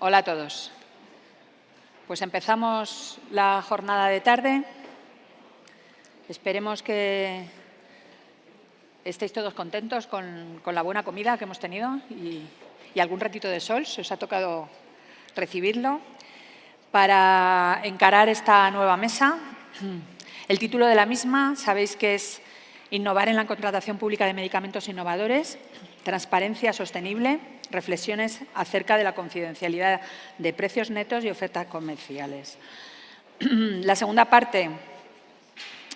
Hola a todos. Pues empezamos la jornada de tarde. Esperemos que estéis todos contentos con la buena comida que hemos tenido y algún ratito de sol, si os ha tocado recibirlo, para encarar esta nueva mesa. El título de la misma, sabéis que es Innovar en la contratación pública de medicamentos innovadores, transparencia sostenible, reflexiones acerca de la confidencialidad de precios netos y ofertas comerciales. La segunda parte,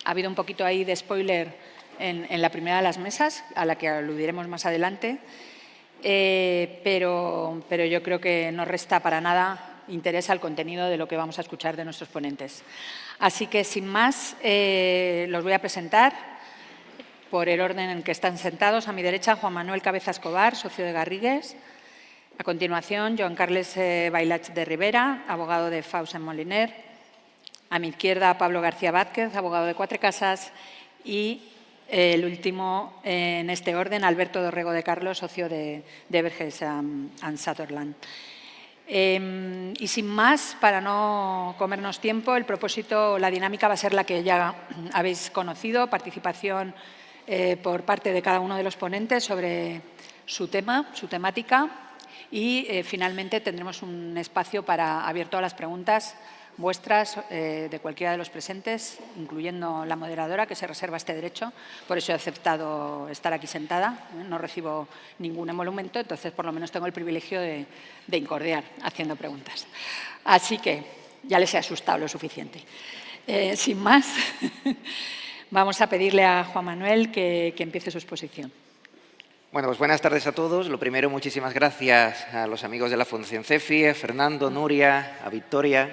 ha habido un poquito ahí de spoiler en la primera de las mesas, a la que aludiremos más adelante, pero yo creo que no resta para nada interés al contenido de lo que vamos a escuchar de nuestros ponentes. Así que, sin más, los voy a presentar por el orden en que están sentados. A mi derecha, Juan Manuel Cabeza Escobar, socio de Garrigues. A continuación, Joan Carles Bailach de Rivera, abogado de Faus en Moliner. A mi izquierda, Pablo García Vázquez, abogado de Cuatro Casas. Y el último, en este orden, Alberto Dorrego de Carlos, socio de Everges and Sutherland. Y sin más, para no comernos tiempo, el propósito, la dinámica va a ser la que ya habéis conocido, participación por parte de cada uno de los ponentes sobre su tema, su temática, y finalmente tendremos un espacio abierto a las preguntas vuestras de cualquiera de los presentes, incluyendo la moderadora, que se reserva este derecho. Por eso he aceptado estar aquí sentada. No recibo ningún emolumento, entonces por lo menos tengo el privilegio de incordiar haciendo preguntas. Así que ya les he asustado lo suficiente. Sin más, vamos a pedirle a Juan Manuel que empiece su exposición. Bueno, pues buenas tardes a todos. Lo primero, muchísimas gracias a los amigos de la Fundación CEFI, a Fernando, Nuria, a Victoria,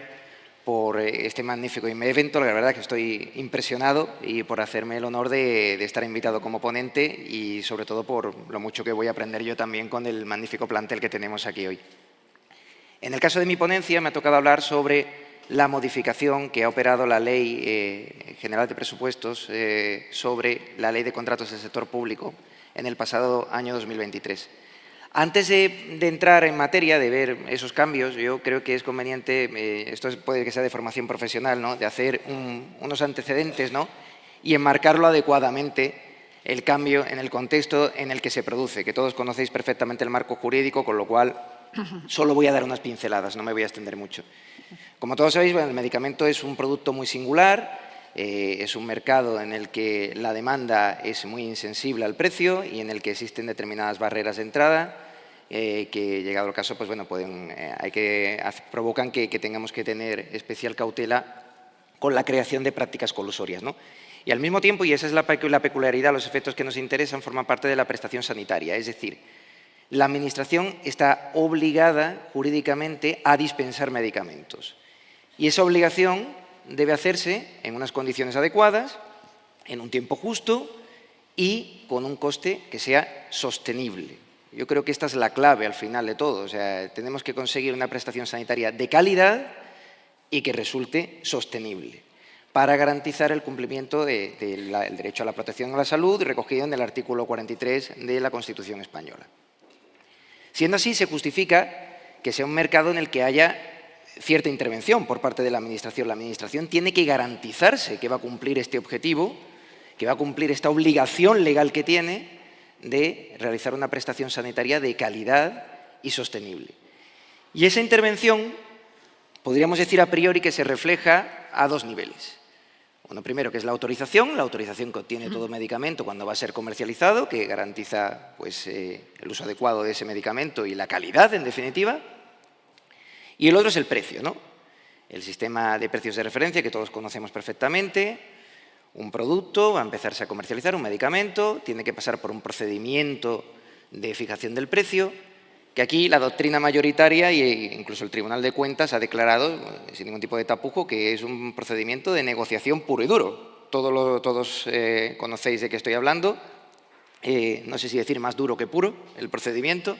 por este magnífico evento. La verdad es que estoy impresionado y por hacerme el honor de estar invitado como ponente y sobre todo por lo mucho que voy a aprender yo también con el magnífico plantel que tenemos aquí hoy. En el caso de mi ponencia me ha tocado hablar sobre la modificación que ha operado la Ley General de Presupuestos sobre la Ley de Contratos del Sector Público en el pasado año 2023. Antes de entrar en materia, de ver esos cambios, yo creo que es conveniente, esto puede que sea de formación profesional, ¿no?, de hacer unos antecedentes, ¿no?, y enmarcarlo adecuadamente el cambio en el contexto en el que se produce, que todos conocéis perfectamente el marco jurídico, con lo cual solo voy a dar unas pinceladas, no me voy a extender mucho. Como todos sabéis, bueno, el medicamento es un producto muy singular, es un mercado en el que la demanda es muy insensible al precio y en el que existen determinadas barreras de entrada que, llegado el caso, pues bueno, provocan que tengamos que tener especial cautela con la creación de prácticas colusorias, ¿no? Y al mismo tiempo, y esa es la peculiaridad, los efectos que nos interesan, forman parte de la prestación sanitaria, es decir, la Administración está obligada jurídicamente a dispensar medicamentos. Y esa obligación debe hacerse en unas condiciones adecuadas, en un tiempo justo y con un coste que sea sostenible. Yo creo que esta es la clave al final de todo. O sea, tenemos que conseguir una prestación sanitaria de calidad y que resulte sostenible para garantizar el cumplimiento del derecho a la protección a la salud recogido en el artículo 43 de la Constitución española. Siendo así, se justifica que sea un mercado en el que haya cierta intervención por parte de la Administración. La Administración tiene que garantizarse que va a cumplir este objetivo, que va a cumplir esta obligación legal que tiene de realizar una prestación sanitaria de calidad y sostenible. Y esa intervención, podríamos decir a priori que se refleja a dos niveles. Bueno, primero, que es la autorización que obtiene todo medicamento cuando va a ser comercializado, que garantiza pues, el uso adecuado de ese medicamento y la calidad, en definitiva. Y el otro es el precio, ¿no? El sistema de precios de referencia que todos conocemos perfectamente. Un producto va a empezarse a comercializar, un medicamento, tiene que pasar por un procedimiento de fijación del precio, que aquí la doctrina mayoritaria e incluso el Tribunal de Cuentas ha declarado, sin ningún tipo de tapujo, que es un procedimiento de negociación puro y duro. Todos conocéis de qué estoy hablando, no sé si decir más duro que puro el procedimiento,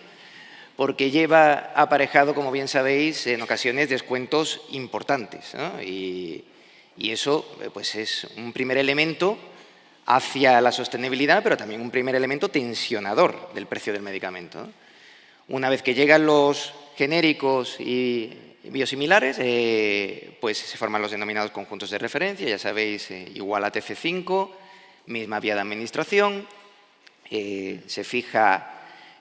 porque lleva aparejado, como bien sabéis, en ocasiones descuentos importantes, ¿no? Y eso pues es un primer elemento hacia la sostenibilidad, pero también un primer elemento tensionador del precio del medicamento, ¿no? Una vez que llegan los genéricos y biosimilares, pues se forman los denominados conjuntos de referencia, ya sabéis, igual a TC5, misma vía de administración, se fija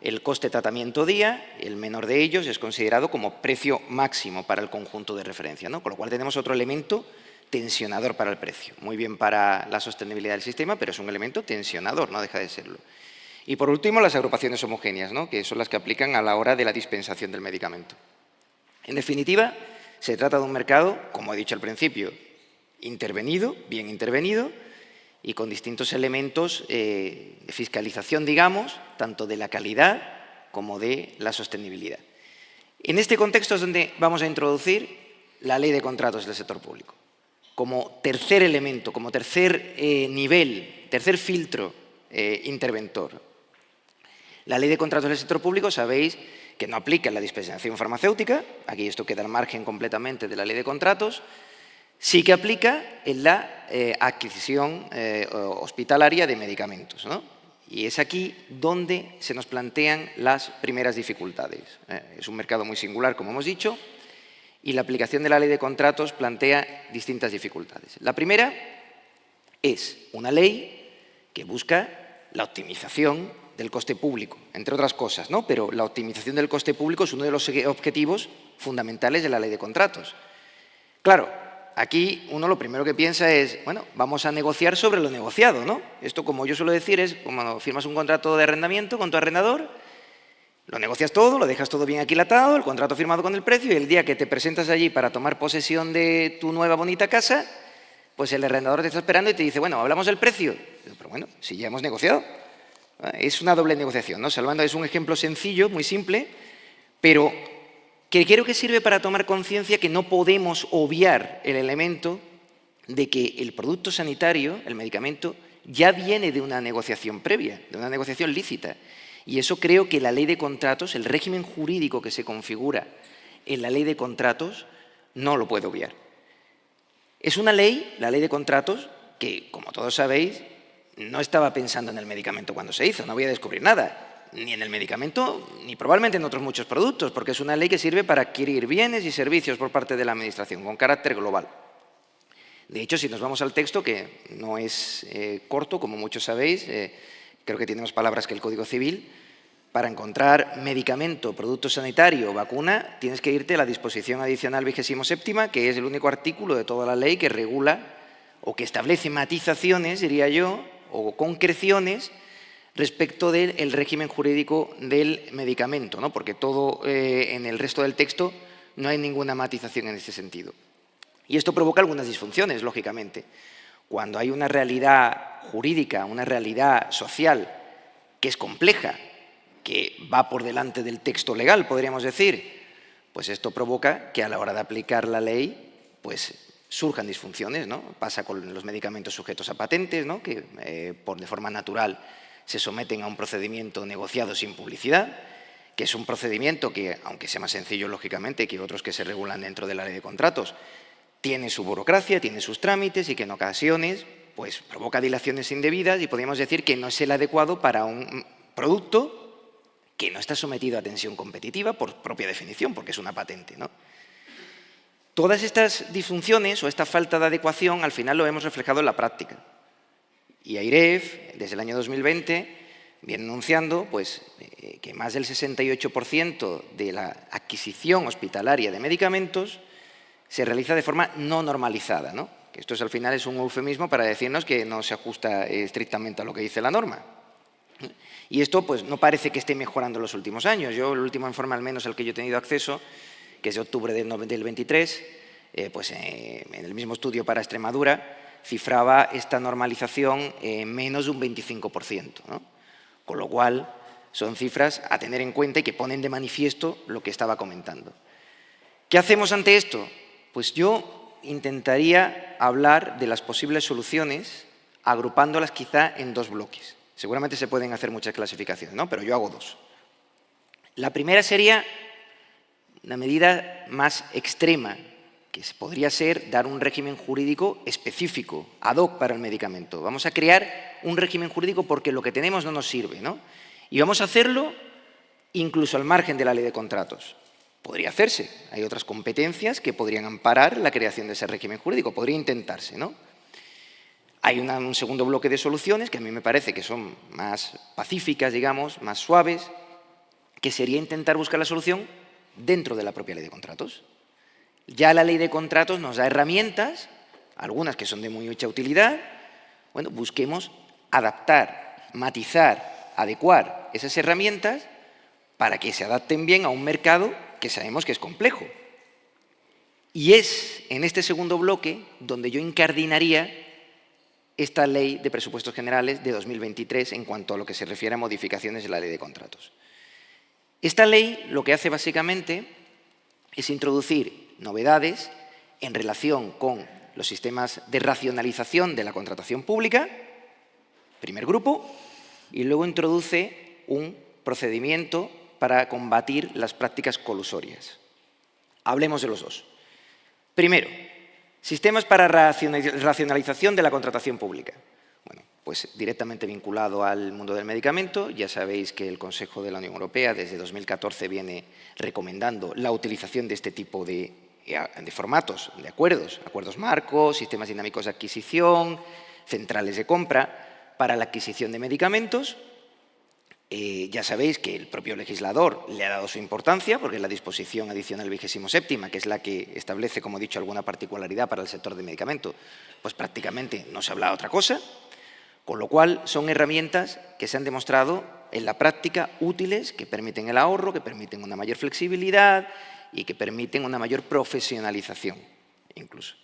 el coste de tratamiento día, el menor de ellos es considerado como precio máximo para el conjunto de referencia, ¿no? Con lo cual tenemos otro elemento tensionador para el precio. Muy bien para la sostenibilidad del sistema, pero es un elemento tensionador, no deja de serlo. Y por último, las agrupaciones homogéneas, ¿no? Que son las que aplican a la hora de la dispensación del medicamento. En definitiva, se trata de un mercado, como he dicho al principio, intervenido, bien intervenido, y con distintos elementos de fiscalización, digamos, tanto de la calidad como de la sostenibilidad. En este contexto es donde vamos a introducir la ley de contratos del sector público, como tercer elemento, como tercer nivel, tercer filtro interventor. La ley de contratos del sector público, sabéis que no aplica en la dispensación farmacéutica, aquí esto queda al margen completamente de la ley de contratos, sí que aplica en la adquisición hospitalaria de medicamentos, ¿no? Y es aquí donde se nos plantean las primeras dificultades. Es un mercado muy singular, como hemos dicho, y la aplicación de la ley de contratos plantea distintas dificultades. La primera es una ley que busca la optimización del coste público, entre otras cosas, ¿no? Pero la optimización del coste público es uno de los objetivos fundamentales de la ley de contratos. Claro, aquí uno lo primero que piensa es, bueno, vamos a negociar sobre lo negociado, ¿no? Esto, como yo suelo decir, es como firmas un contrato de arrendamiento con tu arrendador, lo negocias todo, lo dejas todo bien aquilatado, el contrato firmado con el precio, y el día que te presentas allí para tomar posesión de tu nueva bonita casa, pues el arrendador te está esperando y te dice, bueno, ¿hablamos del precio? Pero bueno, si ya hemos negociado. Es una doble negociación, ¿no? Salvando es un ejemplo sencillo, muy simple, pero que creo que sirve para tomar conciencia que no podemos obviar el elemento de que el producto sanitario, el medicamento, ya viene de una negociación previa, de una negociación lícita. Y eso creo que la ley de contratos, el régimen jurídico que se configura en la ley de contratos, no lo puede obviar. Es una ley, la ley de contratos, que, como todos sabéis, no estaba pensando en el medicamento cuando se hizo, no voy a descubrir nada, ni en el medicamento, ni probablemente en otros muchos productos, porque es una ley que sirve para adquirir bienes y servicios por parte de la Administración, con carácter global. De hecho, si nos vamos al texto, que no es corto, como muchos sabéis, creo que tiene más palabras que el Código Civil, para encontrar medicamento, producto sanitario o vacuna, tienes que irte a la disposición adicional 27ª, que es el único artículo de toda la ley que regula o que establece matizaciones, diría yo, o concreciones respecto del régimen jurídico del medicamento, ¿no? Porque todo en el resto del texto no hay ninguna matización en este sentido. Y esto provoca algunas disfunciones, lógicamente. Cuando hay una realidad jurídica, una realidad social que es compleja, que va por delante del texto legal, podríamos decir, pues esto provoca que a la hora de aplicar la ley, pues surjan disfunciones, ¿no? Pasa con los medicamentos sujetos a patentes, ¿no? Que de forma natural se someten a un procedimiento negociado sin publicidad, que es un procedimiento que, aunque sea más sencillo, lógicamente, que otros que se regulan dentro de la ley de contratos, tiene su burocracia, tiene sus trámites y que en ocasiones pues, provoca dilaciones indebidas y podríamos decir que no es el adecuado para un producto que no está sometido a tensión competitiva por propia definición, porque es una patente, ¿no? Todas estas disfunciones o esta falta de adecuación al final lo hemos reflejado en la práctica. Y AIREF, desde el año 2020, viene anunciando pues, que más del 68% de la adquisición hospitalaria de medicamentos se realiza de forma no normalizada, ¿no? Que esto al final es un eufemismo para decirnos que no se ajusta estrictamente a lo que dice la norma. Y esto pues, no parece que esté mejorando en los últimos años. Yo, el último informe al menos al que yo he tenido acceso, que es de octubre del 23, pues, en el mismo estudio para Extremadura, cifraba esta normalización en menos de un 25%, ¿no? Con lo cual, son cifras a tener en cuenta y que ponen de manifiesto lo que estaba comentando. ¿Qué hacemos ante esto? Pues yo intentaría hablar de las posibles soluciones agrupándolas quizá en dos bloques. Seguramente se pueden hacer muchas clasificaciones, ¿no? Pero yo hago dos. La primera sería una medida más extrema, que podría ser dar un régimen jurídico específico, ad hoc para el medicamento. Vamos a crear un régimen jurídico porque lo que tenemos no nos sirve, ¿no? Y vamos a hacerlo incluso al margen de la ley de contratos. podría hacerse. Hay otras competencias que podrían amparar la creación de ese régimen jurídico. Podría intentarse, ¿no? Hay un segundo bloque de soluciones que a mí me parece que son más pacíficas, digamos, más suaves, que sería intentar buscar la solución dentro de la propia ley de contratos. Ya la ley de contratos nos da herramientas, algunas que son de muy mucha utilidad. Bueno, busquemos adaptar, matizar, adecuar esas herramientas para que se adapten bien a un mercado que sabemos que es complejo. Y es en este segundo bloque donde yo incardinaría esta Ley de Presupuestos Generales de 2023 en cuanto a lo que se refiere a modificaciones de la Ley de Contratos. Esta ley lo que hace básicamente es introducir novedades en relación con los sistemas de racionalización de la contratación pública, primer grupo, y luego introduce un procedimiento para combatir las prácticas colusorias. Hablemos de los dos. Primero, sistemas para racionalización de la contratación pública. Bueno, pues directamente vinculado al mundo del medicamento, ya sabéis que el Consejo de la Unión Europea desde 2014 viene recomendando la utilización de este tipo de formatos, de acuerdos marcos, sistemas dinámicos de adquisición, centrales de compra para la adquisición de medicamentos. Ya sabéis que el propio legislador le ha dado su importancia, porque es la disposición adicional 27ª, que es la que establece, como he dicho, alguna particularidad para el sector del medicamento, pues prácticamente no se habla de otra cosa, con lo cual son herramientas que se han demostrado en la práctica útiles, que permiten el ahorro, que permiten una mayor flexibilidad y que permiten una mayor profesionalización, incluso.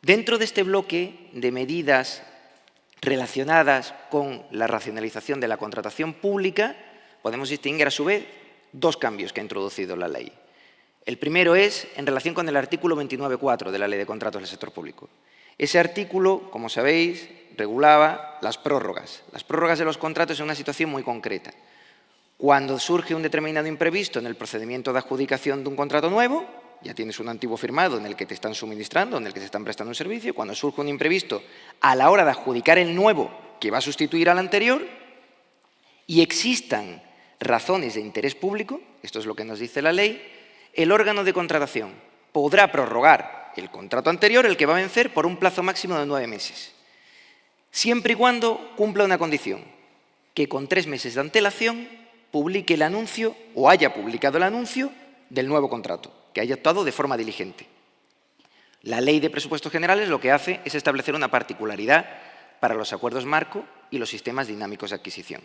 Dentro de este bloque de medidas relacionadas con la racionalización de la contratación pública, podemos distinguir a su vez dos cambios que ha introducido la ley. El primero es en relación con el artículo 29.4 de la Ley de Contratos del Sector Público. Ese artículo, como sabéis, regulaba las prórrogas. Las prórrogas de los contratos en una situación muy concreta. Cuando surge un determinado imprevisto en el procedimiento de adjudicación de un contrato nuevo, ya tienes un antiguo firmado en el que te están suministrando, en el que te están prestando un servicio. Cuando surge un imprevisto a la hora de adjudicar el nuevo que va a sustituir al anterior y existan razones de interés público, esto es lo que nos dice la ley, el órgano de contratación podrá prorrogar el contrato anterior, el que va a vencer, por un plazo máximo de 9 meses, siempre y cuando cumpla una condición, que con 3 meses de antelación publique el anuncio o haya publicado el anuncio del nuevo contrato, que haya actuado de forma diligente. La Ley de Presupuestos Generales lo que hace es establecer una particularidad para los acuerdos marco y los sistemas dinámicos de adquisición.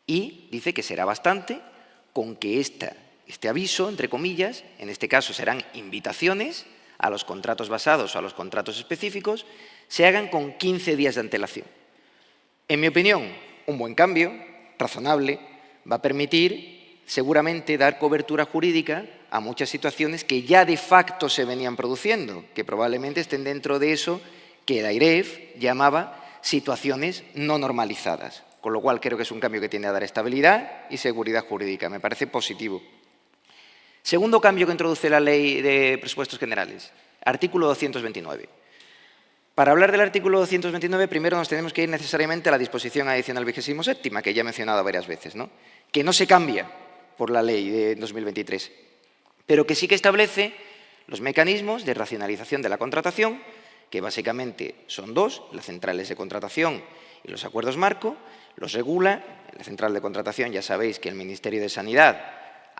Y dice que será bastante con que este aviso, entre comillas, en este caso serán invitaciones a los contratos basados o a los contratos específicos, se hagan con 15 días de antelación. En mi opinión, un buen cambio, razonable, va a permitir seguramente dar cobertura jurídica a muchas situaciones que ya de facto se venían produciendo, que probablemente estén dentro de eso que la AIREF llamaba situaciones no normalizadas, con lo cual creo que es un cambio que tiende a dar estabilidad y seguridad jurídica. Me parece positivo. Segundo cambio que introduce la Ley de Presupuestos Generales, artículo 229. Para hablar del artículo 229, primero nos tenemos que ir necesariamente a la disposición adicional 27ª, que ya he mencionado varias veces, ¿no? Que no se cambia por la ley de 2023, pero que sí que establece los mecanismos de racionalización de la contratación, que básicamente son dos, las centrales de contratación y los acuerdos marco. Los regula. La central de contratación, ya sabéis que el Ministerio de Sanidad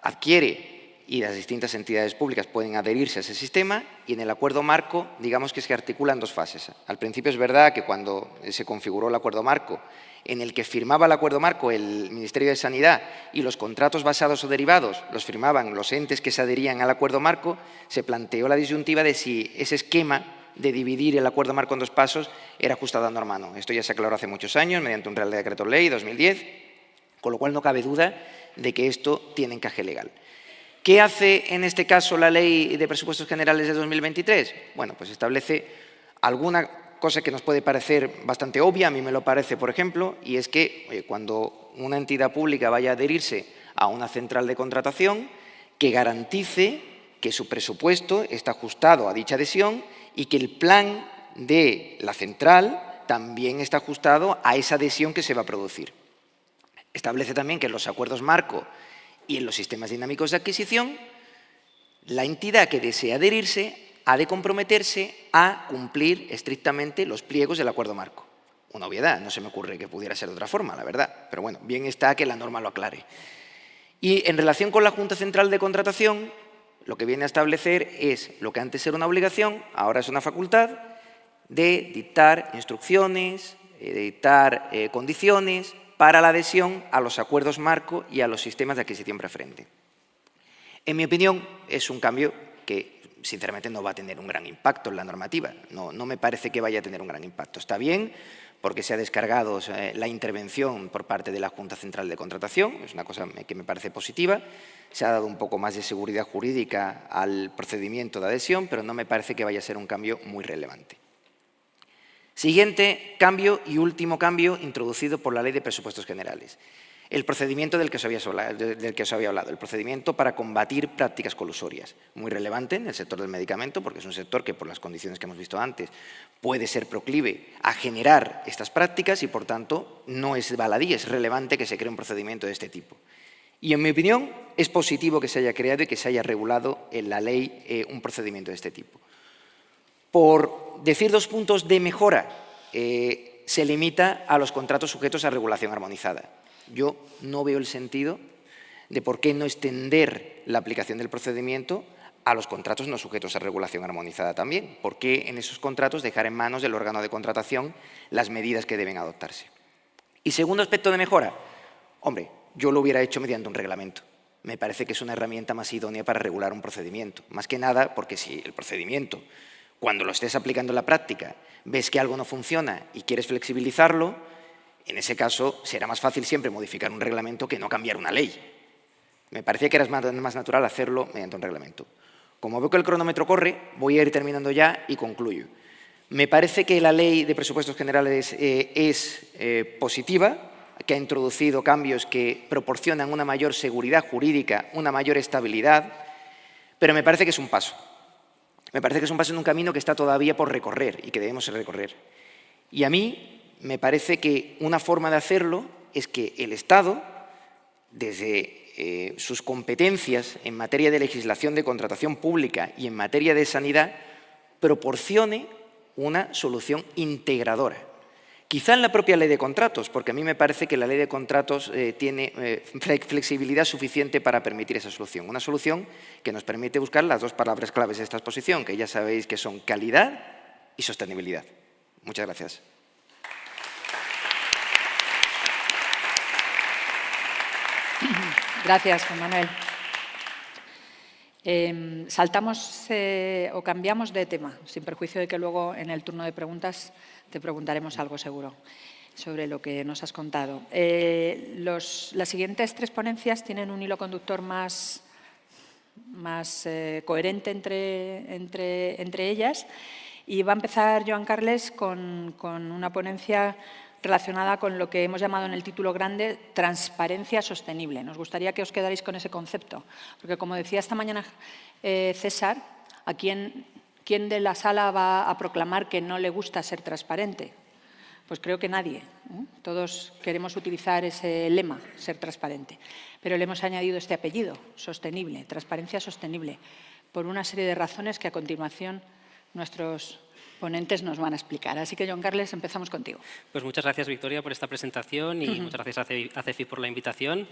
adquiere y las distintas entidades públicas pueden adherirse a ese sistema, y en el acuerdo marco, digamos que se articula en dos fases. Al principio es verdad que cuando se configuró el acuerdo marco, en el que firmaba el acuerdo marco el Ministerio de Sanidad y los contratos basados o derivados los firmaban los entes que se adherían al acuerdo marco, se planteó la disyuntiva de si ese esquema de dividir el acuerdo marco en dos pasos era ajustado a norma o no. Esto ya se aclaró hace muchos años mediante un Real Decreto Ley 2010, con lo cual no cabe duda de que esto tiene encaje legal. ¿Qué hace en este caso la Ley de Presupuestos Generales de 2023? Bueno, pues establece alguna cosa que nos puede parecer bastante obvia, a mí me lo parece, por ejemplo, y es que cuando una entidad pública vaya a adherirse a una central de contratación, que garantice que su presupuesto está ajustado a dicha adhesión y que el plan de la central también está ajustado a esa adhesión que se va a producir. Establece también que en los acuerdos marco y en los sistemas dinámicos de adquisición La entidad que desea adherirse ha de comprometerse a cumplir estrictamente los pliegos del acuerdo marco. Una obviedad, no se me ocurre que pudiera ser de otra forma, la verdad. Pero bueno, bien está que la norma lo aclare. Y en relación con la Junta Central de Contratación, lo que viene a establecer es lo que antes era una obligación, ahora es una facultad, de dictar instrucciones, de dictar condiciones para la adhesión a los acuerdos marco y a los sistemas de adquisición preferente. En mi opinión, es un cambio que, sinceramente, no va a tener un gran impacto en la normativa. No me parece que vaya a tener un gran impacto. Está bien, porque se ha descargado la intervención por parte de la Junta Central de Contratación, es una cosa que me parece positiva. Se ha dado un poco más de seguridad jurídica al procedimiento de adhesión, pero no me parece que vaya a ser un cambio muy relevante. Siguiente cambio y último cambio introducido por la Ley de Presupuestos Generales. El procedimiento del que os había hablado, el procedimiento para combatir prácticas colusorias. Muy relevante en el sector del medicamento, porque es un sector que, por las condiciones que hemos visto antes, puede ser proclive a generar estas prácticas y, por tanto, no es baladí, es relevante que se cree un procedimiento de este tipo. Y, en mi opinión, es positivo que se haya creado y que se haya regulado en la ley un procedimiento de este tipo. Por decir 2 puntos de mejora, se limita a los contratos sujetos a regulación armonizada. Yo no veo el sentido de por qué no extender la aplicación del procedimiento a los contratos no sujetos a regulación armonizada también. ¿Por qué en esos contratos dejar en manos del órgano de contratación las medidas que deben adoptarse? Y segundo aspecto de mejora, hombre, yo lo hubiera hecho mediante un reglamento. Me parece que es una herramienta más idónea para regular un procedimiento. Más que nada porque si el procedimiento, cuando lo estés aplicando en la práctica, ves que algo no funciona y quieres flexibilizarlo, en ese caso será más fácil siempre modificar un reglamento que no cambiar una ley. Me parecía que era más natural hacerlo mediante un reglamento. Como veo que el cronómetro corre, voy a ir terminando ya y concluyo. Me parece que la Ley de Presupuestos Generales es positiva, que ha introducido cambios que proporcionan una mayor seguridad jurídica, una mayor estabilidad, pero me parece que es un paso. Me parece que es un paso en un camino que está todavía por recorrer y que debemos recorrer. Y a mí me parece que una forma de hacerlo es que el Estado, desde sus competencias en materia de legislación de contratación pública y en materia de sanidad, proporcione una solución integradora. Quizá en la propia ley de contratos, porque a mí me parece que la ley de contratos tiene flexibilidad suficiente para permitir esa solución. Una solución que nos permite buscar las 2 palabras claves de esta exposición, que ya sabéis que son calidad y sostenibilidad. Muchas gracias. Gracias, Juan Manuel. Saltamos o cambiamos de tema, sin perjuicio de que luego en el turno de preguntas te preguntaremos algo seguro sobre lo que nos has contado. Las siguientes 3 ponencias tienen un hilo conductor más coherente entre ellas y va a empezar Joan Carles con una ponencia relacionada con lo que hemos llamado en el título grande transparencia sostenible. Nos gustaría que os quedarais con ese concepto, porque como decía esta mañana César, ¿a quién de la sala va a proclamar que no le gusta ser transparente? Pues creo que nadie. Todos queremos utilizar ese lema, ser transparente. Pero le hemos añadido este apellido, sostenible, transparencia sostenible, por una serie de razones que a continuación nuestros ponentes nos van a explicar. Así que, Joan Carles, empezamos contigo. Pues muchas gracias, Victoria, por esta presentación y muchas gracias a CEFI por la invitación.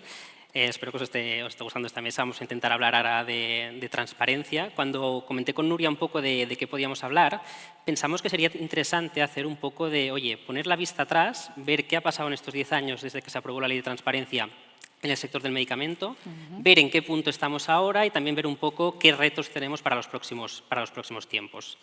Espero que os esté gustando esta mesa. Vamos a intentar hablar ahora de transparencia. Cuando comenté con Nuria un poco de qué podíamos hablar, pensamos que sería interesante hacer un poco de, oye, poner la vista atrás, ver qué ha pasado en estos 10 años desde que se aprobó la Ley de Transparencia en el sector del medicamento, ver en qué punto estamos ahora y también ver un poco qué retos tenemos para los próximos tiempos.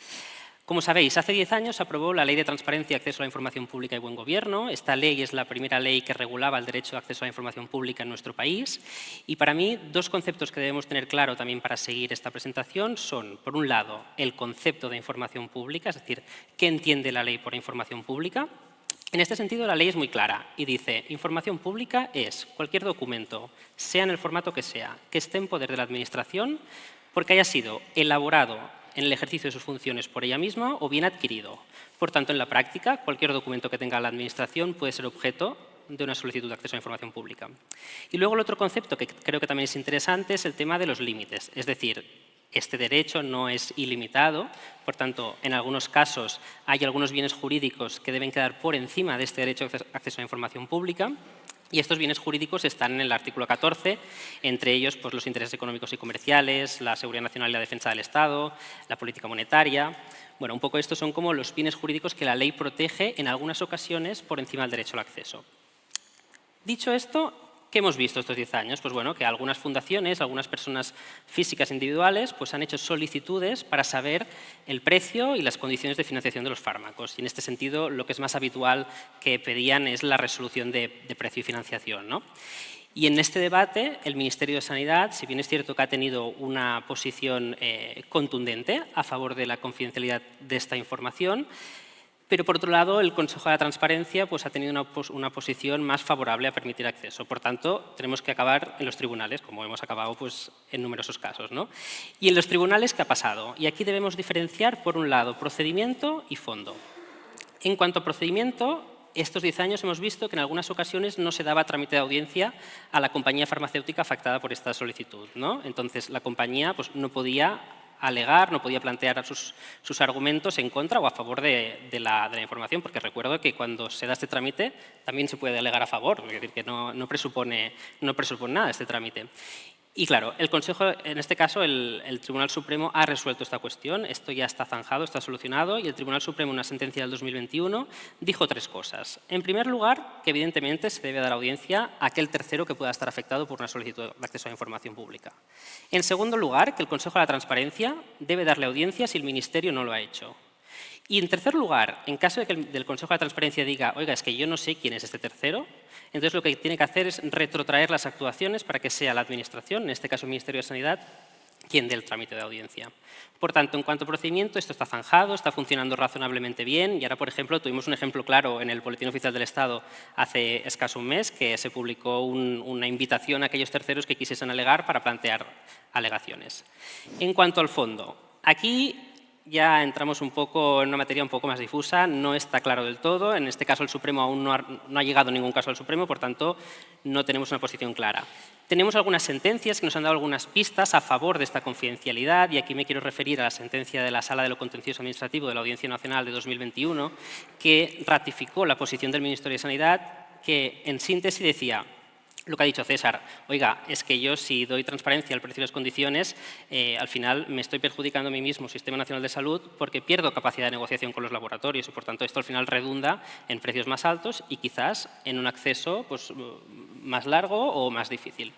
Como sabéis, hace 10 años se aprobó la Ley de Transparencia y Acceso a la Información Pública y Buen Gobierno. Esta ley es la primera ley que regulaba el derecho de acceso a la información pública en nuestro país. Y para mí, 2 conceptos que debemos tener claro también para seguir esta presentación son, por un lado, el concepto de información pública, es decir, qué entiende la ley por información pública. En este sentido, la ley es muy clara y dice, información pública es cualquier documento, sea en el formato que sea, que esté en poder de la Administración porque haya sido elaborado en el ejercicio de sus funciones por ella misma o bien adquirido. Por tanto, en la práctica, cualquier documento que tenga la Administración puede ser objeto de una solicitud de acceso a la información pública. Y luego el otro concepto que creo que también es interesante es el tema de los límites. Es decir, Este derecho no es ilimitado, por tanto, en algunos casos hay algunos bienes jurídicos que deben quedar por encima de este derecho de acceso a la información pública. Y estos bienes jurídicos están en el artículo 14, entre ellos pues, los intereses económicos y comerciales, la seguridad nacional y la defensa del Estado, la política monetaria. Bueno, un poco estos son como los bienes jurídicos que la ley protege en algunas ocasiones por encima del derecho al acceso. Dicho esto, ¿qué hemos visto estos 10 años? Pues bueno, que algunas fundaciones, algunas personas físicas individuales pues han hecho solicitudes para saber el precio y las condiciones de financiación de los fármacos. Y en este sentido, lo que es más habitual que pedían es la resolución de precio y financiación, ¿no? Y en este debate, el Ministerio de Sanidad, si bien es cierto que ha tenido una posición contundente a favor de la confidencialidad de esta información, pero, por otro lado, el Consejo de la Transparencia pues, ha tenido una posición más favorable a permitir acceso. Por tanto, tenemos que acabar en los tribunales, como hemos acabado pues, en numerosos casos, ¿no? Y en los tribunales, ¿qué ha pasado? Y aquí debemos diferenciar, por un lado, procedimiento y fondo. En cuanto a procedimiento, estos 10 años hemos visto que en algunas ocasiones no se daba trámite de audiencia a la compañía farmacéutica afectada por esta solicitud, ¿no? Entonces, la compañía pues, no podía alegar, no podía plantear sus argumentos en contra o a favor de la información, porque recuerdo que cuando se da este trámite también se puede alegar a favor, es decir, que no presupone nada este trámite. Y claro, el Consejo, en este caso, el Tribunal Supremo ha resuelto esta cuestión, esto ya está zanjado, está solucionado, y el Tribunal Supremo, en una sentencia del 2021, dijo 3 cosas. En primer lugar, que evidentemente se debe dar audiencia a aquel tercero que pueda estar afectado por una solicitud de acceso a la información pública. En segundo lugar, que el Consejo de la Transparencia debe darle audiencia si el Ministerio no lo ha hecho. Y en tercer lugar, en caso de que el Consejo de la Transparencia diga, oiga, es que yo no sé quién es este tercero, entonces lo que tiene que hacer es retrotraer las actuaciones para que sea la Administración, en este caso el Ministerio de Sanidad, quien dé el trámite de audiencia. Por tanto, en cuanto a procedimiento, esto está zanjado, está funcionando razonablemente bien y ahora, por ejemplo, tuvimos un ejemplo claro en el Boletín Oficial del Estado hace escaso un mes, que se publicó una invitación a aquellos terceros que quisiesen alegar para plantear alegaciones. En cuanto al fondo, aquí ya entramos un poco en una materia un poco más difusa, no está claro del todo. En este caso, el Supremo aún no ha llegado ningún caso al Supremo, por tanto, no tenemos una posición clara. Tenemos algunas sentencias que nos han dado algunas pistas a favor de esta confidencialidad, y aquí me quiero referir a la sentencia de la Sala de lo Contencioso Administrativo de la Audiencia Nacional de 2021, que ratificó la posición del Ministerio de Sanidad, que en síntesis decía lo que ha dicho César, oiga, es que yo si doy transparencia al precio y las condiciones, al final me estoy perjudicando a mí mismo, Sistema Nacional de Salud, porque pierdo capacidad de negociación con los laboratorios y por tanto esto al final redunda en precios más altos y quizás en un acceso pues, más largo o más difícil.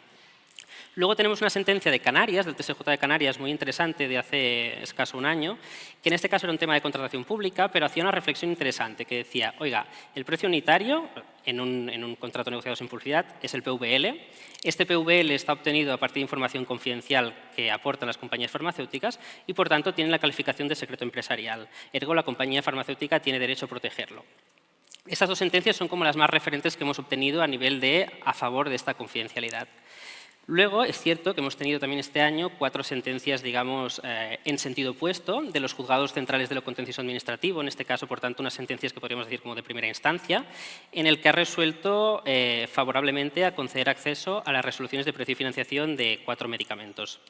Luego tenemos una sentencia de Canarias, del TSJ de Canarias, muy interesante, de hace escaso un año, que en este caso era un tema de contratación pública, pero hacía una reflexión interesante, que decía, oiga, el precio unitario en un contrato negociado sin publicidad es el PVL. Este PVL está obtenido a partir de información confidencial que aportan las compañías farmacéuticas y, por tanto, tiene la calificación de secreto empresarial. Ergo, la compañía farmacéutica tiene derecho a protegerlo. Estas 2 sentencias son como las más referentes que hemos obtenido a nivel de a favor de esta confidencialidad. Luego, es cierto que hemos tenido también este año 4 sentencias, digamos, en sentido opuesto de los juzgados centrales de lo contencioso administrativo, en este caso, por tanto, unas sentencias que podríamos decir como de primera instancia, en el que ha resuelto favorablemente a conceder acceso a las resoluciones de precio y financiación de 4 medicamentos.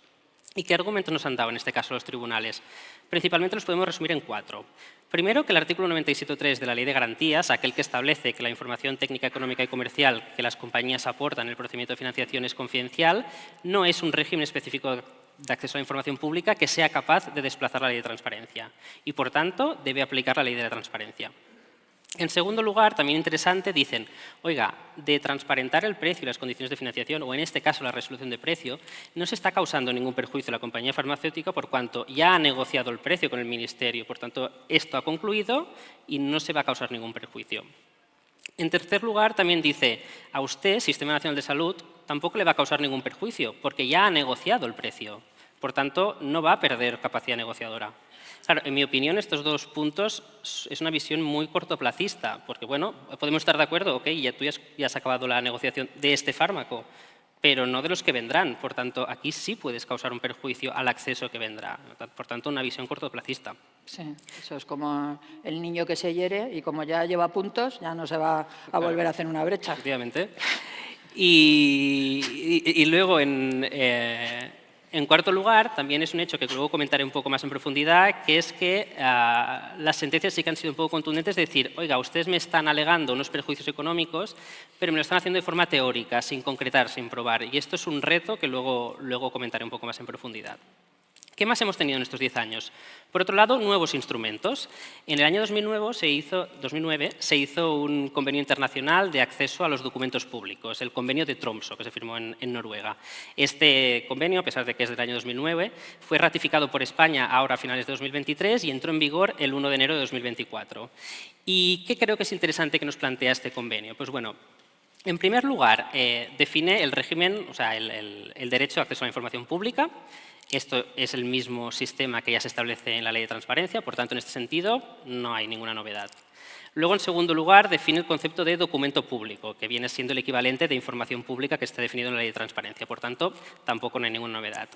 ¿Y qué argumentos nos han dado en este caso los tribunales? Principalmente los podemos resumir en 4. Primero, que el artículo 97.3 de la Ley de Garantías, aquel que establece que la información técnica, económica y comercial que las compañías aportan en el procedimiento de financiación es confidencial, no es un régimen específico de acceso a la información pública que sea capaz de desplazar la Ley de Transparencia y, por tanto, debe aplicar la Ley de la Transparencia. En segundo lugar, también interesante, dicen, oiga, de transparentar el precio y las condiciones de financiación, o en este caso la resolución de precio, no se está causando ningún perjuicio a la compañía farmacéutica por cuanto ya ha negociado el precio con el Ministerio. Por tanto, esto ha concluido y no se va a causar ningún perjuicio. En tercer lugar, también dice, a usted, Sistema Nacional de Salud, tampoco le va a causar ningún perjuicio porque ya ha negociado el precio. Por tanto, no va a perder capacidad negociadora. Claro, en mi opinión, estos 2 puntos es una visión muy cortoplacista, porque, bueno, podemos estar de acuerdo, ok, tú ya has acabado la negociación de este fármaco, pero no de los que vendrán. Por tanto, aquí sí puedes causar un perjuicio al acceso que vendrá. Por tanto, una visión cortoplacista. Sí, eso es como el niño que se hiere y como ya lleva puntos, ya no se va a volver a hacer una brecha. Efectivamente. Y luego, en En cuarto lugar, también es un hecho que luego comentaré un poco más en profundidad, que es que las sentencias sí que han sido un poco contundentes, de decir, oiga, ustedes me están alegando unos perjuicios económicos, pero me lo están haciendo de forma teórica, sin concretar, sin probar. Y esto es un reto que luego comentaré un poco más en profundidad. ¿Qué más hemos tenido en estos 10 años? Por otro lado, nuevos instrumentos. En el año 2009 se hizo un convenio internacional de acceso a los documentos públicos, el convenio de Tromsø, que se firmó en Noruega. Este convenio, a pesar de que es del año 2009, fue ratificado por España ahora a finales de 2023 y entró en vigor el 1 de enero de 2024. ¿Y qué creo que es interesante que nos plantea este convenio? Pues bueno, en primer lugar, define el régimen, o sea, el derecho de acceso a la información pública. Esto es el mismo sistema que ya se establece en la Ley de Transparencia, por tanto, en este sentido, no hay ninguna novedad. Luego, en segundo lugar, define el concepto de documento público, que viene siendo el equivalente de información pública que está definido en la Ley de Transparencia. Por tanto, tampoco no hay ninguna novedad.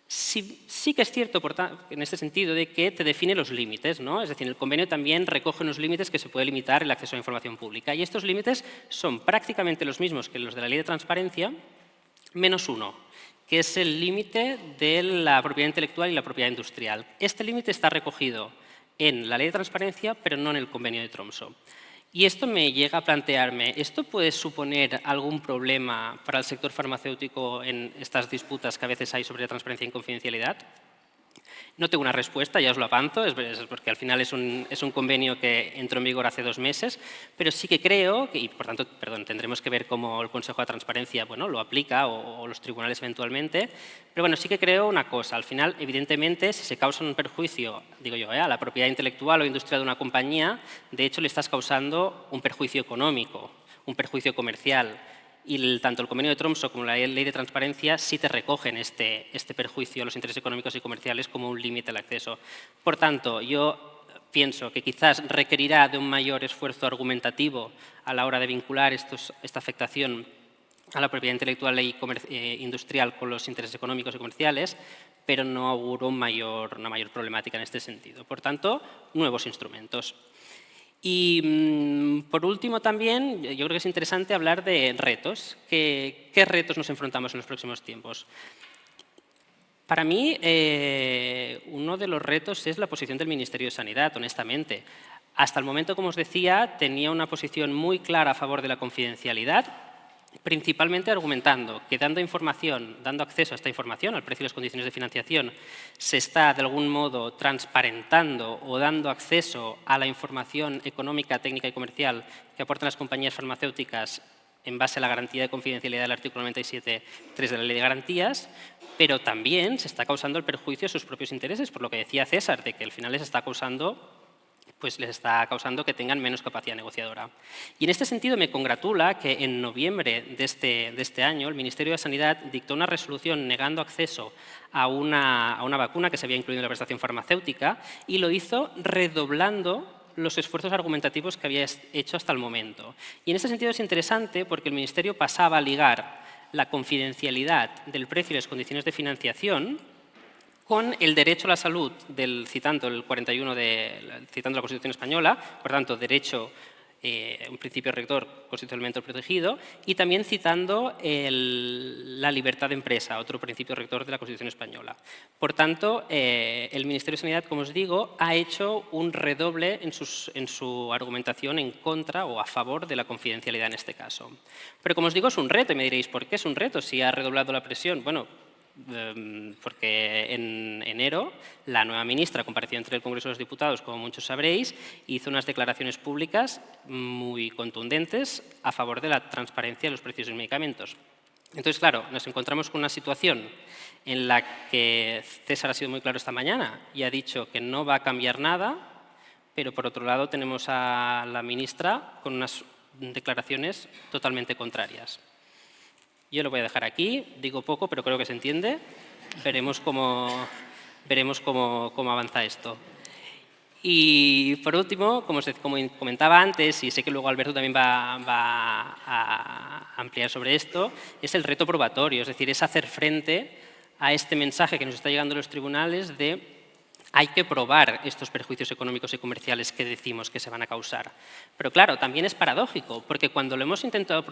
Sí que es cierto, en este sentido, de que te define los límites, ¿no? Es decir, el convenio también recoge unos límites que se puede limitar el acceso a la información pública. Y estos límites son prácticamente los mismos que los de la Ley de Transparencia, menos uno, que es el límite de la propiedad intelectual y la propiedad industrial. Este límite está recogido en la Ley de Transparencia, pero no en el convenio de Tromsø. Y esto me llega a plantearme, ¿esto puede suponer algún problema para el sector farmacéutico en estas disputas que a veces hay sobre la transparencia y confidencialidad? No tengo una respuesta, ya os lo avanzo, es porque al final es un convenio que entró en vigor hace 2 meses, pero sí que creo, y por tanto, tendremos que ver cómo el Consejo de Transparencia lo aplica o los tribunales eventualmente, pero bueno, sí que creo una cosa, al final, evidentemente, si se causa un perjuicio, digo yo, a la propiedad intelectual o industrial de una compañía, de hecho le estás causando un perjuicio económico, un perjuicio comercial. Y tanto el convenio de Tromsø como la Ley de Transparencia sí te recogen este perjuicio a los intereses económicos y comerciales como un límite al acceso. Por tanto, yo pienso que quizás requerirá de un mayor esfuerzo argumentativo a la hora de vincular esta afectación a la propiedad intelectual e industrial con los intereses económicos y comerciales, pero no auguro una mayor problemática en este sentido. Por tanto, nuevos instrumentos. Y por último también, yo creo que es interesante hablar de retos. ¿Qué retos nos enfrentamos en los próximos tiempos? Para mí, uno de los retos es la posición del Ministerio de Sanidad, honestamente. Hasta el momento, como os decía, tenía una posición muy clara a favor de la confidencialidad, principalmente argumentando que dando acceso a esta información, al precio y las condiciones de financiación, se está de algún modo transparentando o dando acceso a la información económica, técnica y comercial que aportan las compañías farmacéuticas en base a la garantía de confidencialidad del artículo 97.3 de la Ley de Garantías, pero también se está causando el perjuicio a sus propios intereses, por lo que decía César, de que al final les está causando que tengan menos capacidad negociadora. Y en este sentido me congratula que en noviembre de este año el Ministerio de Sanidad dictó una resolución negando acceso a una vacuna que se había incluido en la prestación farmacéutica y lo hizo redoblando los esfuerzos argumentativos que había hecho hasta el momento. Y en este sentido es interesante porque el Ministerio pasaba a ligar la confidencialidad del precio y las condiciones de financiación con el derecho a la salud, citando el 41 citando la Constitución española, por tanto, derecho, un principio rector constitucionalmente protegido, y también citando la libertad de empresa, otro principio rector de la Constitución española. Por tanto, el Ministerio de Sanidad, como os digo, ha hecho un redoble en su argumentación en contra o a favor de la confidencialidad en este caso. Pero, como os digo, es un reto, y me diréis, ¿por qué es un reto si ha redoblado la presión? Bueno, porque en enero la nueva ministra compareció ante el Congreso de los Diputados, como muchos sabréis, y hizo unas declaraciones públicas muy contundentes a favor de la transparencia de los precios de los medicamentos. Entonces, claro, nos encontramos con una situación en la que César ha sido muy claro esta mañana y ha dicho que no va a cambiar nada, pero por otro lado tenemos a la ministra con unas declaraciones totalmente contrarias. Yo lo voy a dejar aquí, digo poco, pero creo que se entiende. Veremos cómo avanza esto. Y por último, como comentaba antes, y sé que luego Alberto también va a ampliar sobre esto, es el reto probatorio, es decir, es hacer frente a este mensaje que nos está llegando a los tribunales de hay que probar estos perjuicios económicos y comerciales que decimos que se van a causar. Pero claro, también es paradójico, porque cuando lo hemos intentado...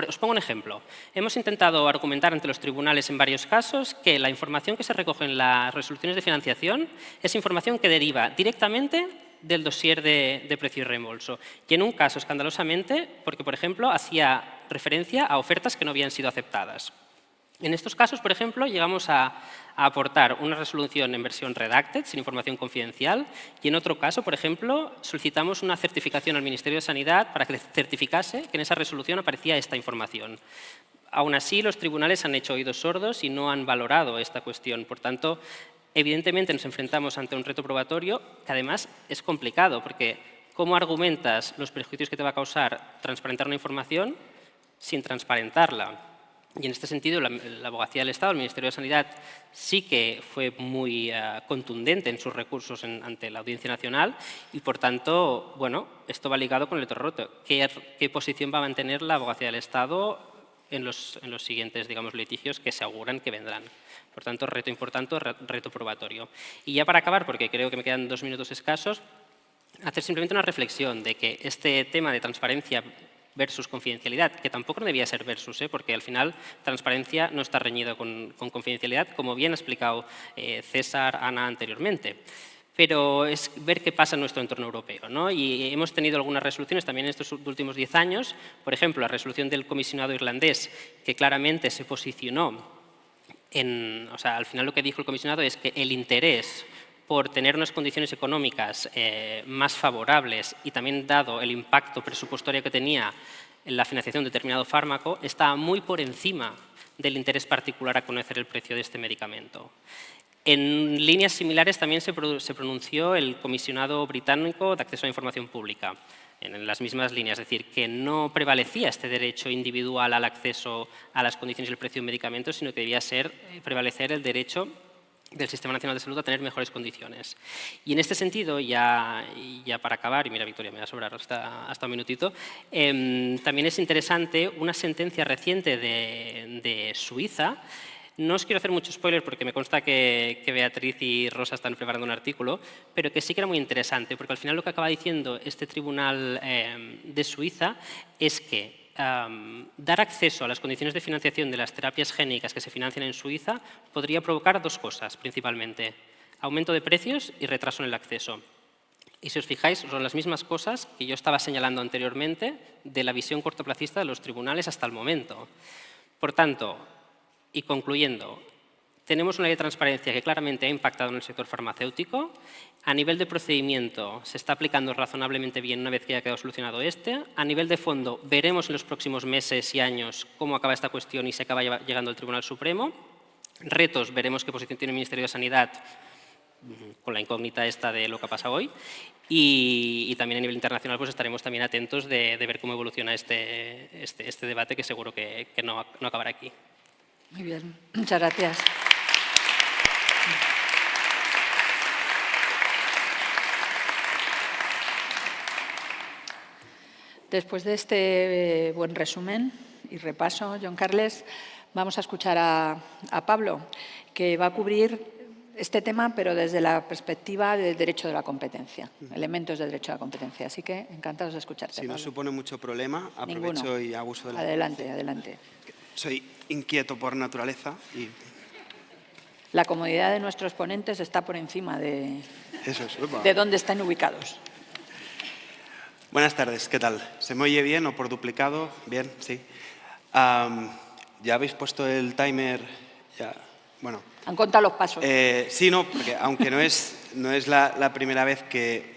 Os pongo un ejemplo. Hemos intentado argumentar ante los tribunales en varios casos que la información que se recoge en las resoluciones de financiación es información que deriva directamente del dossier de precio y reembolso. Y en un caso, escandalosamente, porque, por ejemplo, hacía referencia a ofertas que no habían sido aceptadas. En estos casos, por ejemplo, llegamos a aportar una resolución en versión redacted, sin información confidencial, y en otro caso, por ejemplo, solicitamos una certificación al Ministerio de Sanidad para que certificase que en esa resolución aparecía esta información. Aún así, los tribunales han hecho oídos sordos y no han valorado esta cuestión. Por tanto, evidentemente nos enfrentamos ante un reto probatorio que además es complicado, porque ¿cómo argumentas los perjuicios que te va a causar transparentar una información sin transparentarla? Y en este sentido, la Abogacía del Estado, el Ministerio de Sanidad, sí que fue muy contundente en sus recursos ante la Audiencia Nacional y, por tanto, bueno, esto va ligado con el otro reto. ¿Qué posición va a mantener la Abogacía del Estado en los siguientes, digamos, litigios que se auguran que vendrán? Por tanto, reto importante, reto probatorio. Y ya para acabar, porque creo que me quedan 2 minutos escasos, hacer simplemente una reflexión de que este tema de transparencia versus confidencialidad, que tampoco debía ser versus, porque al final transparencia no está reñida con confidencialidad, como bien ha explicado César, Ana anteriormente. Pero es ver qué pasa en nuestro entorno europeo, ¿no? Y hemos tenido algunas resoluciones también en estos últimos 10 años, por ejemplo, la resolución del comisionado irlandés, que claramente se posicionó o sea, al final lo que dijo el comisionado es que el interés por tener unas condiciones económicas más favorables y también dado el impacto presupuestario que tenía en la financiación de determinado fármaco, estaba muy por encima del interés particular a conocer el precio de este medicamento. En líneas similares también se pronunció el comisionado británico de acceso a la información pública, en las mismas líneas, es decir, que no prevalecía este derecho individual al acceso a las condiciones y el precio de un medicamento, sino que debía prevalecer el derecho del Sistema Nacional de Salud a tener mejores condiciones. Y en este sentido, ya para acabar, y mira Victoria, me va a sobrar hasta un minutito, también es interesante una sentencia reciente de Suiza. No os quiero hacer mucho spoiler porque me consta que Beatriz y Rosa están preparando un artículo, pero que sí que era muy interesante, porque al final lo que acaba diciendo este tribunal de Suiza es que dar acceso a las condiciones de financiación de las terapias génicas que se financian en Suiza podría provocar 2 cosas, principalmente. Aumento de precios y retraso en el acceso. Y si os fijáis, son las mismas cosas que yo estaba señalando anteriormente de la visión cortoplacista de los tribunales hasta el momento. Por tanto, y concluyendo, tenemos una ley de transparencia que claramente ha impactado en el sector farmacéutico. A nivel de procedimiento se está aplicando razonablemente bien una vez que haya quedado solucionado A nivel de fondo veremos en los próximos meses y años cómo acaba esta cuestión y se acaba llegando al Tribunal Supremo. Retos, veremos qué posición tiene el Ministerio de Sanidad con la incógnita esta de lo que ha pasado hoy. Y también a nivel internacional pues estaremos también atentos de ver cómo evoluciona este debate, que seguro que no acabará aquí. Muy bien, muchas gracias. Después de este buen resumen y repaso, John Carles, vamos a escuchar a Pablo, que va a cubrir este tema, pero desde la perspectiva del derecho de la competencia, elementos del derecho de la competencia. Así que encantados de escucharte, Si no Pablo. supone mucho problema, aprovecho Ninguno. y hago uso de la... Adelante, adelante. Soy inquieto por naturaleza y... La comodidad de nuestros ponentes está por encima de dónde están ubicados. Buenas tardes, ¿qué tal? ¿Se me oye bien o por duplicado? Bien, sí. ¿Ya habéis puesto el timer? Ya, bueno. Han contado los pasos. Sí, no, porque aunque no es la primera vez que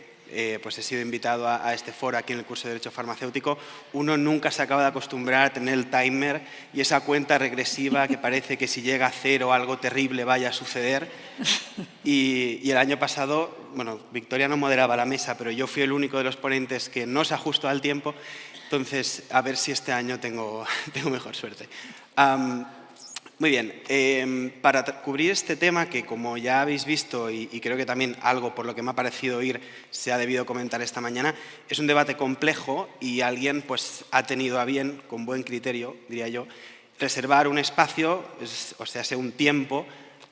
pues he sido invitado a este foro aquí en el curso de Derecho Farmacéutico, uno nunca se acaba de acostumbrar a tener el timer y esa cuenta regresiva que parece que si llega a 0 algo terrible vaya a suceder. Y el año pasado, bueno, Victoria no moderaba la mesa, pero yo fui el único de los ponentes que no se ajustó al tiempo, entonces a ver si este año tengo mejor suerte. Muy bien, para cubrir este tema, que como ya habéis visto y creo que también algo por lo que me ha parecido oír se ha debido comentar esta mañana, es un debate complejo y alguien pues ha tenido a bien, con buen criterio, diría yo, reservar un espacio, o sea, un tiempo,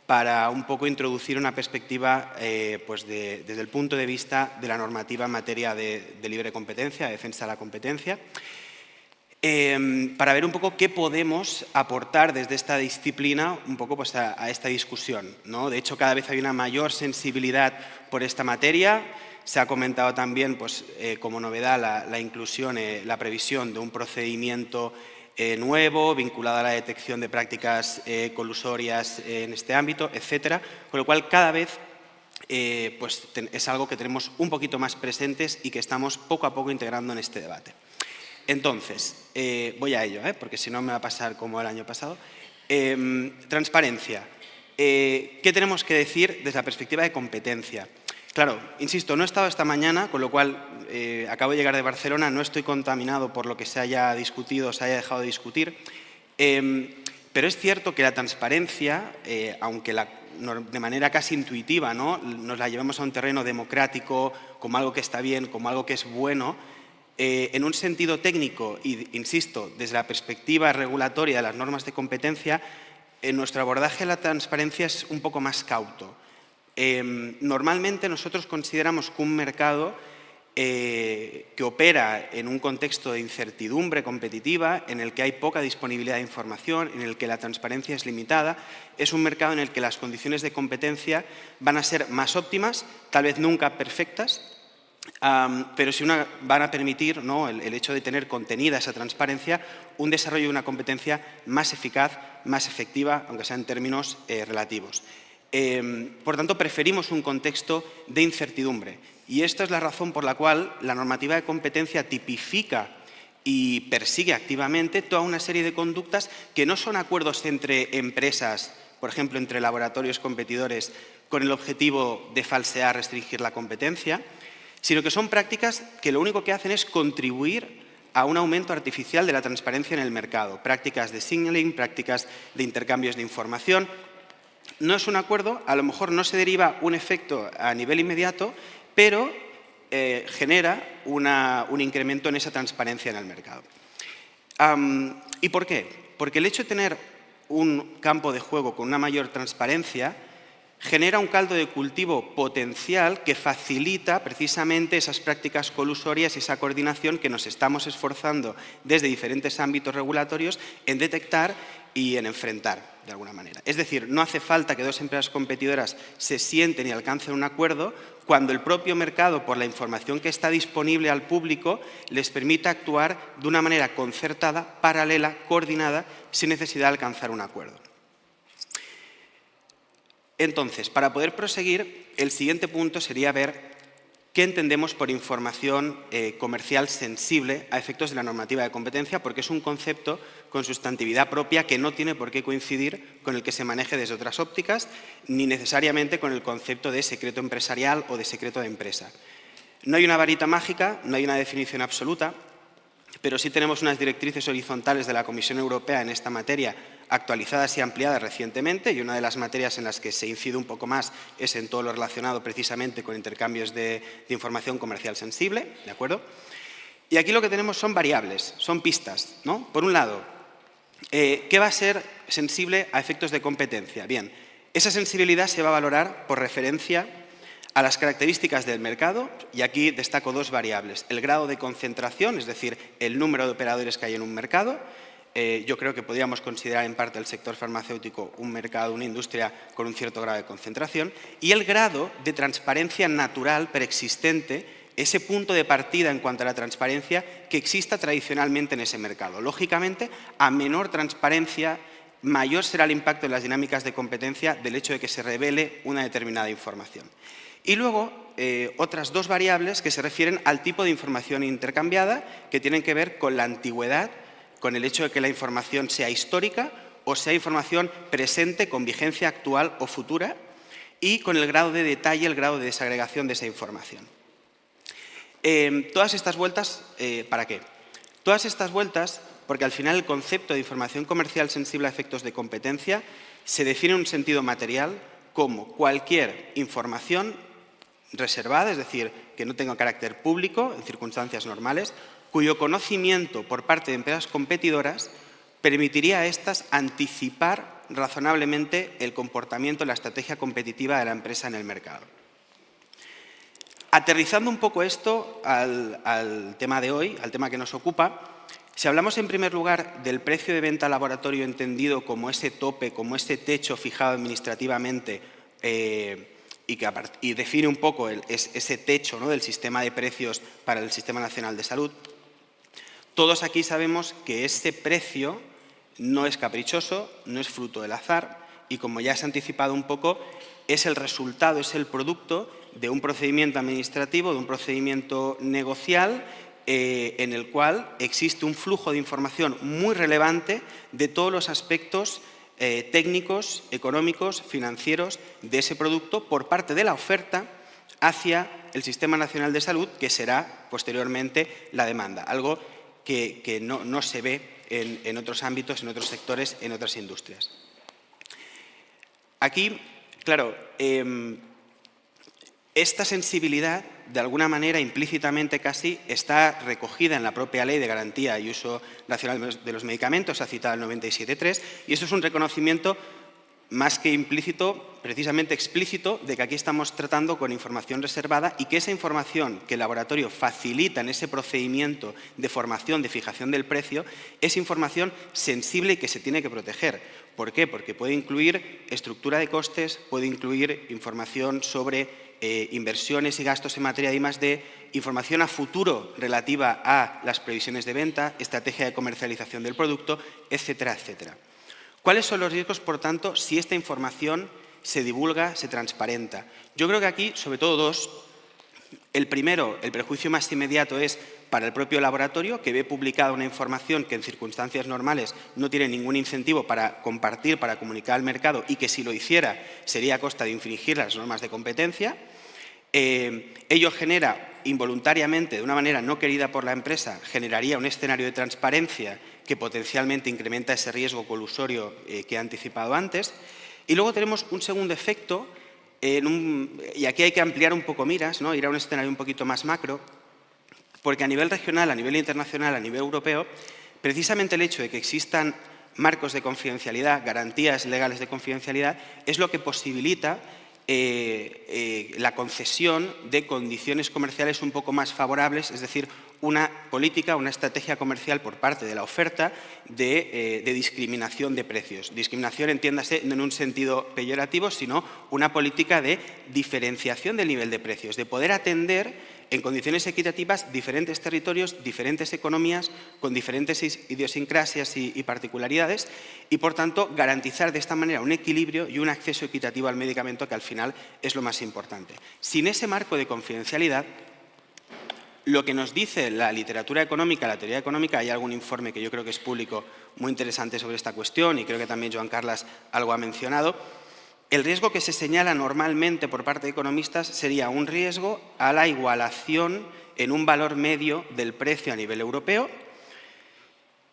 para un poco introducir una perspectiva pues desde el punto de vista de la normativa en materia de libre competencia, de defensa de la competencia, para ver un poco qué podemos aportar desde esta disciplina un poco pues, a esta discusión, ¿no? De hecho, cada vez hay una mayor sensibilidad por esta materia. Se ha comentado también pues, como novedad la inclusión, la previsión de un procedimiento nuevo vinculado a la detección de prácticas colusorias en este ámbito, etcétera. Con lo cual, cada vez pues, es algo que tenemos un poquito más presentes y que estamos poco a poco integrando en este debate. Entonces, voy a ello, porque si no me va a pasar como el año pasado. Transparencia. ¿Qué tenemos que decir desde la perspectiva de competencia? Claro, insisto, no he estado esta mañana, con lo cual acabo de llegar de Barcelona, no estoy contaminado por lo que se haya discutido o se haya dejado de discutir, pero es cierto que la transparencia, aunque de manera casi intuitiva, ¿no?, nos la llevamos a un terreno democrático, como algo que está bien, como algo que es bueno, en un sentido técnico, y insisto, desde la perspectiva regulatoria de las normas de competencia, nuestro abordaje a la transparencia es un poco más cauto. Normalmente nosotros consideramos que un mercado que opera en un contexto de incertidumbre competitiva, en el que hay poca disponibilidad de información, en el que la transparencia es limitada, es un mercado en el que las condiciones de competencia van a ser más óptimas, tal vez nunca perfectas, pero sí van a permitir, ¿no?, el hecho de tener contenida esa transparencia, un desarrollo de una competencia más eficaz, más efectiva, aunque sea en términos relativos. Por tanto, preferimos un contexto de incertidumbre. Y esta es la razón por la cual la normativa de competencia tipifica y persigue activamente toda una serie de conductas que no son acuerdos entre empresas, por ejemplo, entre laboratorios competidores, con el objetivo de falsear, restringir la competencia, sino que son prácticas que lo único que hacen es contribuir a un aumento artificial de la transparencia en el mercado. Prácticas de signaling, prácticas de intercambios de información. No es un acuerdo, a lo mejor no se deriva un efecto a nivel inmediato, pero genera un incremento en esa transparencia en el mercado. ¿Y por qué? Porque el hecho de tener un campo de juego con una mayor transparencia genera un caldo de cultivo potencial que facilita precisamente esas prácticas colusorias y esa coordinación que nos estamos esforzando desde diferentes ámbitos regulatorios en detectar y en enfrentar, de alguna manera. Es decir, no hace falta que dos empresas competidoras se sienten y alcancen un acuerdo cuando el propio mercado, por la información que está disponible al público, les permite actuar de una manera concertada, paralela, coordinada, sin necesidad de alcanzar un acuerdo. Entonces, para poder proseguir, el siguiente punto sería ver qué entendemos por información comercial sensible a efectos de la normativa de competencia, porque es un concepto con sustantividad propia que no tiene por qué coincidir con el que se maneje desde otras ópticas, ni necesariamente con el concepto de secreto empresarial o de secreto de empresa. No hay una varita mágica, no hay una definición absoluta, pero sí tenemos unas directrices horizontales de la Comisión Europea en esta materia actualizadas y ampliadas recientemente, y una de las materias en las que se incide un poco más es en todo lo relacionado precisamente con intercambios de información comercial sensible, ¿de acuerdo? Y aquí lo que tenemos son variables, son pistas, ¿no? Por un lado, ¿qué va a ser sensible a efectos de competencia? Bien, esa sensibilidad se va a valorar por referencia a las características del mercado, y aquí destaco dos variables. El grado de concentración, es decir, el número de operadores que hay en un mercado. Yo creo que podríamos considerar en parte el sector farmacéutico un mercado, una industria con un cierto grado de concentración. Y el grado de transparencia natural preexistente, ese punto de partida en cuanto a la transparencia que exista tradicionalmente en ese mercado. Lógicamente, a menor transparencia, mayor será el impacto en las dinámicas de competencia del hecho de que se revele una determinada información. Y luego, otras dos variables que se refieren al tipo de información intercambiada, que tienen que ver con la antigüedad, con el hecho de que la información sea histórica o sea información presente con vigencia actual o futura, y con el grado de detalle, el grado de desagregación de esa información. Todas estas vueltas, ¿para qué? Todas estas vueltas porque al final el concepto de información comercial sensible a efectos de competencia se define en un sentido material como cualquier información reservada, es decir, que no tenga carácter público en circunstancias normales, cuyo conocimiento por parte de empresas competidoras permitiría a estas anticipar razonablemente el comportamiento, la estrategia competitiva de la empresa en el mercado. Aterrizando un poco esto al tema de hoy, al tema que nos ocupa, si hablamos en primer lugar del precio de venta al laboratorio entendido como ese tope, como ese techo fijado administrativamente y define un poco ese techo, ¿no?, del sistema de precios para el Sistema Nacional de Salud, todos aquí sabemos que ese precio no es caprichoso, no es fruto del azar y, como ya se ha anticipado un poco, es el resultado, es el producto de un procedimiento administrativo, de un procedimiento negocial en el cual existe un flujo de información muy relevante de todos los aspectos técnicos, económicos, financieros de ese producto por parte de la oferta hacia el Sistema Nacional de Salud, que será posteriormente la demanda, algo que no se ve en otros ámbitos, en otros sectores, en otras industrias. Aquí, claro, esta sensibilidad, de alguna manera, implícitamente casi, está recogida en la propia Ley de Garantía y Uso Racional de los Medicamentos, ha citado el 97.3, y eso es un reconocimiento más que implícito, precisamente explícito, de que aquí estamos tratando con información reservada y que esa información que el laboratorio facilita en ese procedimiento de formación, de fijación del precio, es información sensible y que se tiene que proteger. ¿Por qué? Porque puede incluir estructura de costes, puede incluir información sobre inversiones y gastos en materia de I+D, información a futuro relativa a las previsiones de venta, estrategia de comercialización del producto, etcétera, etcétera. ¿Cuáles son los riesgos, por tanto, si esta información se divulga, se transparenta? Yo creo que aquí, sobre todo dos. El primero, el perjuicio más inmediato es para el propio laboratorio, que ve publicada una información que en circunstancias normales no tiene ningún incentivo para compartir, para comunicar al mercado y que si lo hiciera sería a costa de infringir las normas de competencia. Ello genera involuntariamente, de una manera no querida por la empresa, generaría un escenario de transparencia que potencialmente incrementa ese riesgo colusorio que he anticipado antes. Y luego tenemos un segundo efecto, y aquí hay que ampliar un poco miras, ¿no?, ir a un escenario un poquito más macro, porque a nivel regional, a nivel internacional, a nivel europeo, precisamente el hecho de que existan marcos de confidencialidad, garantías legales de confidencialidad, es lo que posibilita la concesión de condiciones comerciales un poco más favorables, es decir, una política, una estrategia comercial por parte de la oferta de discriminación de precios. Discriminación, entiéndase, no en un sentido peyorativo, sino una política de diferenciación del nivel de precios, de poder atender en condiciones equitativas diferentes territorios, diferentes economías, con diferentes idiosincrasias y particularidades y, por tanto, garantizar de esta manera un equilibrio y un acceso equitativo al medicamento, que al final es lo más importante. Sin ese marco de confidencialidad, lo que nos dice la literatura económica, la teoría económica, hay algún informe que yo creo que es público muy interesante sobre esta cuestión y creo que también Joan Carles algo ha mencionado. El riesgo que se señala normalmente por parte de economistas sería un riesgo a la igualación en un valor medio del precio a nivel europeo.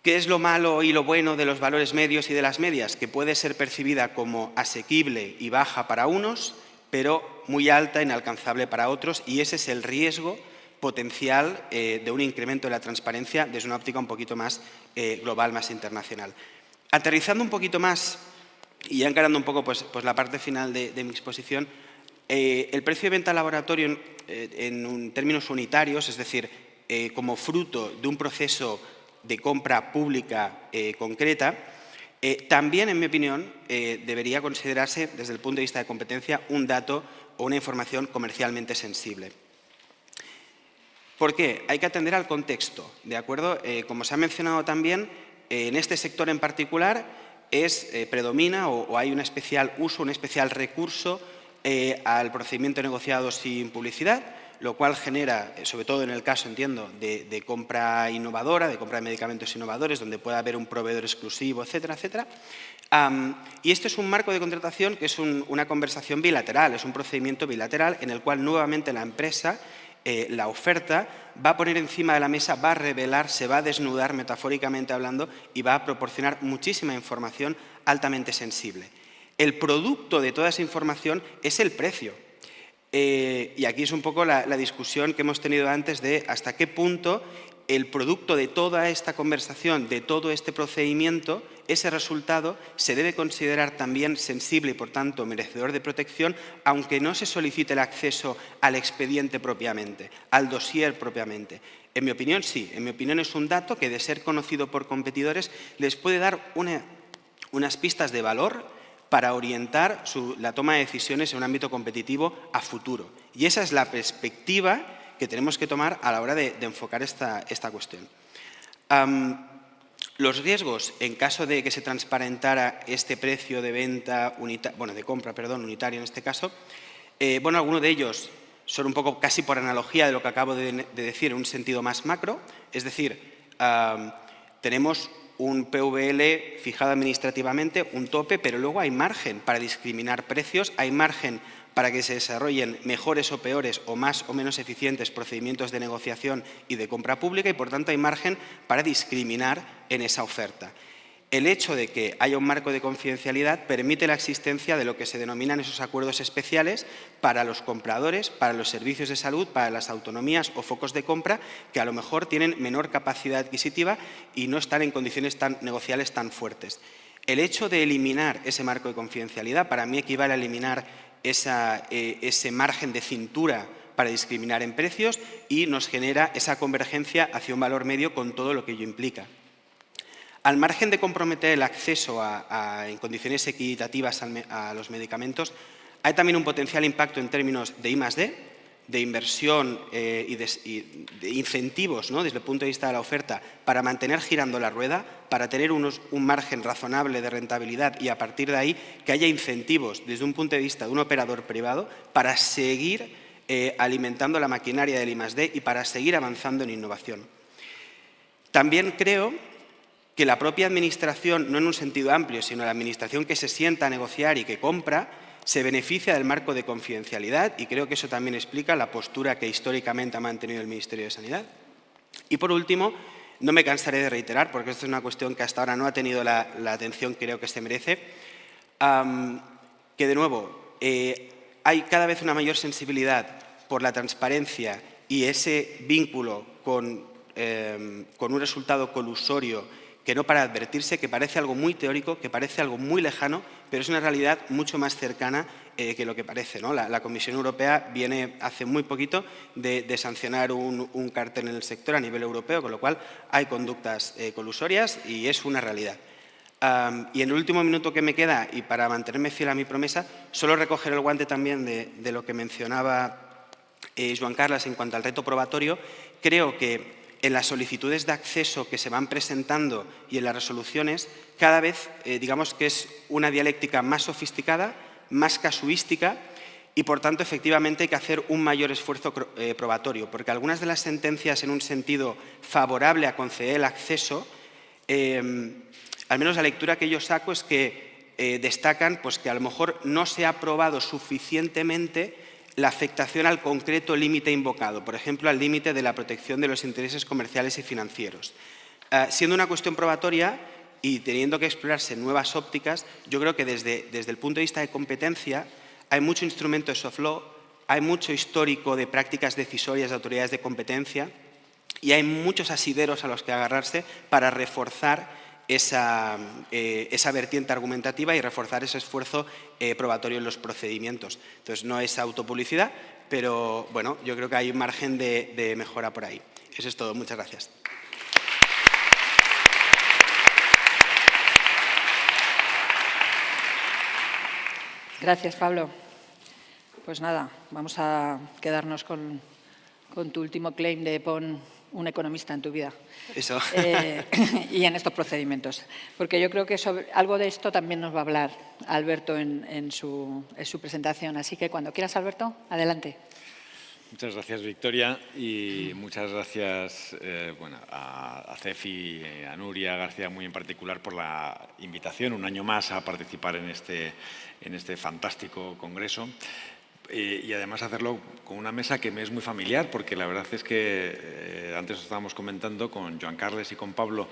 ¿Qué es lo malo y lo bueno de los valores medios y de las medias? Que puede ser percibida como asequible y baja para unos, pero muy alta, inalcanzable para otros, y ese es el riesgo potencial de un incremento de la transparencia desde una óptica un poquito más global, más internacional. Aterrizando un poquito más y ya encarando un poco pues la parte final de mi exposición, el precio de venta al laboratorio en términos unitarios, es decir, como fruto de un proceso de compra pública concreta, también, en mi opinión, debería considerarse desde el punto de vista de competencia un dato o una información comercialmente sensible. ¿Por qué? Hay que atender al contexto, ¿de acuerdo? Como se ha mencionado también, en este sector en particular predomina o hay un especial uso, un especial recurso al procedimiento negociado sin publicidad, lo cual genera, sobre todo en el caso, entiendo, de compra innovadora, de compra de medicamentos innovadores, donde pueda haber un proveedor exclusivo, etcétera, etcétera. Y este es un marco de contratación que es una conversación bilateral, es un procedimiento bilateral en el cual nuevamente la empresa, la oferta, va a poner encima de la mesa, va a revelar, se va a desnudar, metafóricamente hablando, y va a proporcionar muchísima información altamente sensible. El producto de toda esa información es el precio. Y aquí es un poco la discusión que hemos tenido antes de hasta qué punto el producto de toda esta conversación, de todo este procedimiento, ese resultado se debe considerar también sensible y, por tanto, merecedor de protección, aunque no se solicite el acceso al expediente propiamente, al dossier propiamente. En mi opinión, sí. En mi opinión, es un dato que, de ser conocido por competidores, les puede dar unas pistas de valor para orientar la toma de decisiones en un ámbito competitivo a futuro. Y esa es la perspectiva que tenemos que tomar a la hora de enfocar esta cuestión. Los riesgos, en caso de que se transparentara este precio de venta de compra, unitario en este caso, algunos de ellos son un poco casi por analogía de lo que acabo de decir en un sentido más macro, es decir, tenemos un PVL fijado administrativamente, un tope, pero luego hay margen para discriminar precios, hay margen para que se desarrollen mejores o peores o más o menos eficientes procedimientos de negociación y de compra pública y, por tanto, hay margen para discriminar en esa oferta. El hecho de que haya un marco de confidencialidad permite la existencia de lo que se denominan esos acuerdos especiales para los compradores, para los servicios de salud, para las autonomías o focos de compra que a lo mejor tienen menor capacidad adquisitiva y no están en condiciones negociales tan fuertes. El hecho de eliminar ese marco de confidencialidad para mí equivale a eliminar ese margen de cintura para discriminar en precios y nos genera esa convergencia hacia un valor medio con todo lo que ello implica. Al margen de comprometer el acceso en condiciones equitativas a los medicamentos, hay también un potencial impacto en términos de I+D, de inversión y de incentivos, ¿no?, desde el punto de vista de la oferta, para mantener girando la rueda, para tener un margen razonable de rentabilidad y, a partir de ahí, que haya incentivos desde un punto de vista de un operador privado para seguir alimentando la maquinaria del I+D y para seguir avanzando en innovación. También creo que la propia administración, no en un sentido amplio, sino la administración que se sienta a negociar y que compra, se beneficia del marco de confidencialidad y creo que eso también explica la postura que históricamente ha mantenido el Ministerio de Sanidad. Y, por último, no me cansaré de reiterar, porque esto es una cuestión que hasta ahora no ha tenido la atención que creo que se merece, que, de nuevo, hay cada vez una mayor sensibilidad por la transparencia y ese vínculo con un resultado colusorio que no para advertirse, que parece algo muy teórico, que parece algo muy lejano, pero es una realidad mucho más cercana que lo que parece, ¿no? La Comisión Europea viene hace muy poquito de sancionar un cártel en el sector a nivel europeo, con lo cual hay conductas colusorias y es una realidad. Y en el último minuto que me queda, y para mantenerme fiel a mi promesa, solo recoger el guante también de lo que mencionaba Joan Carles en cuanto al reto probatorio. Creo que en las solicitudes de acceso que se van presentando y en las resoluciones, cada vez digamos que es una dialéctica más sofisticada, más casuística y, por tanto, efectivamente hay que hacer un mayor esfuerzo probatorio, porque algunas de las sentencias en un sentido favorable a conceder el acceso, al menos la lectura que yo saco es que destacan pues, que a lo mejor no se ha probado suficientemente la afectación al concreto límite invocado, por ejemplo, al límite de la protección de los intereses comerciales y financieros. Siendo una cuestión probatoria y teniendo que explorarse nuevas ópticas, yo creo que desde el punto de vista de competencia hay mucho instrumento de soft law, hay mucho histórico de prácticas decisorias de autoridades de competencia y hay muchos asideros a los que agarrarse para reforzar esa vertiente argumentativa y reforzar ese esfuerzo probatorio en los procedimientos. Entonces, no es autopublicidad, pero bueno, yo creo que hay un margen de mejora por ahí. Eso es todo. Muchas gracias. Gracias, Pablo. Pues nada, vamos a quedarnos con tu último claim de pon un economista en tu vida. Eso. Y en estos procedimientos. Porque yo creo que algo de esto también nos va a hablar Alberto en su presentación. Así que cuando quieras, Alberto, adelante. Muchas gracias, Victoria, y muchas gracias a CEFI, a Nuria García muy en particular por la invitación un año más a participar en este fantástico congreso. Y además hacerlo con una mesa que me es muy familiar, porque la verdad es que antes estábamos comentando con Joan Carles y con Pablo,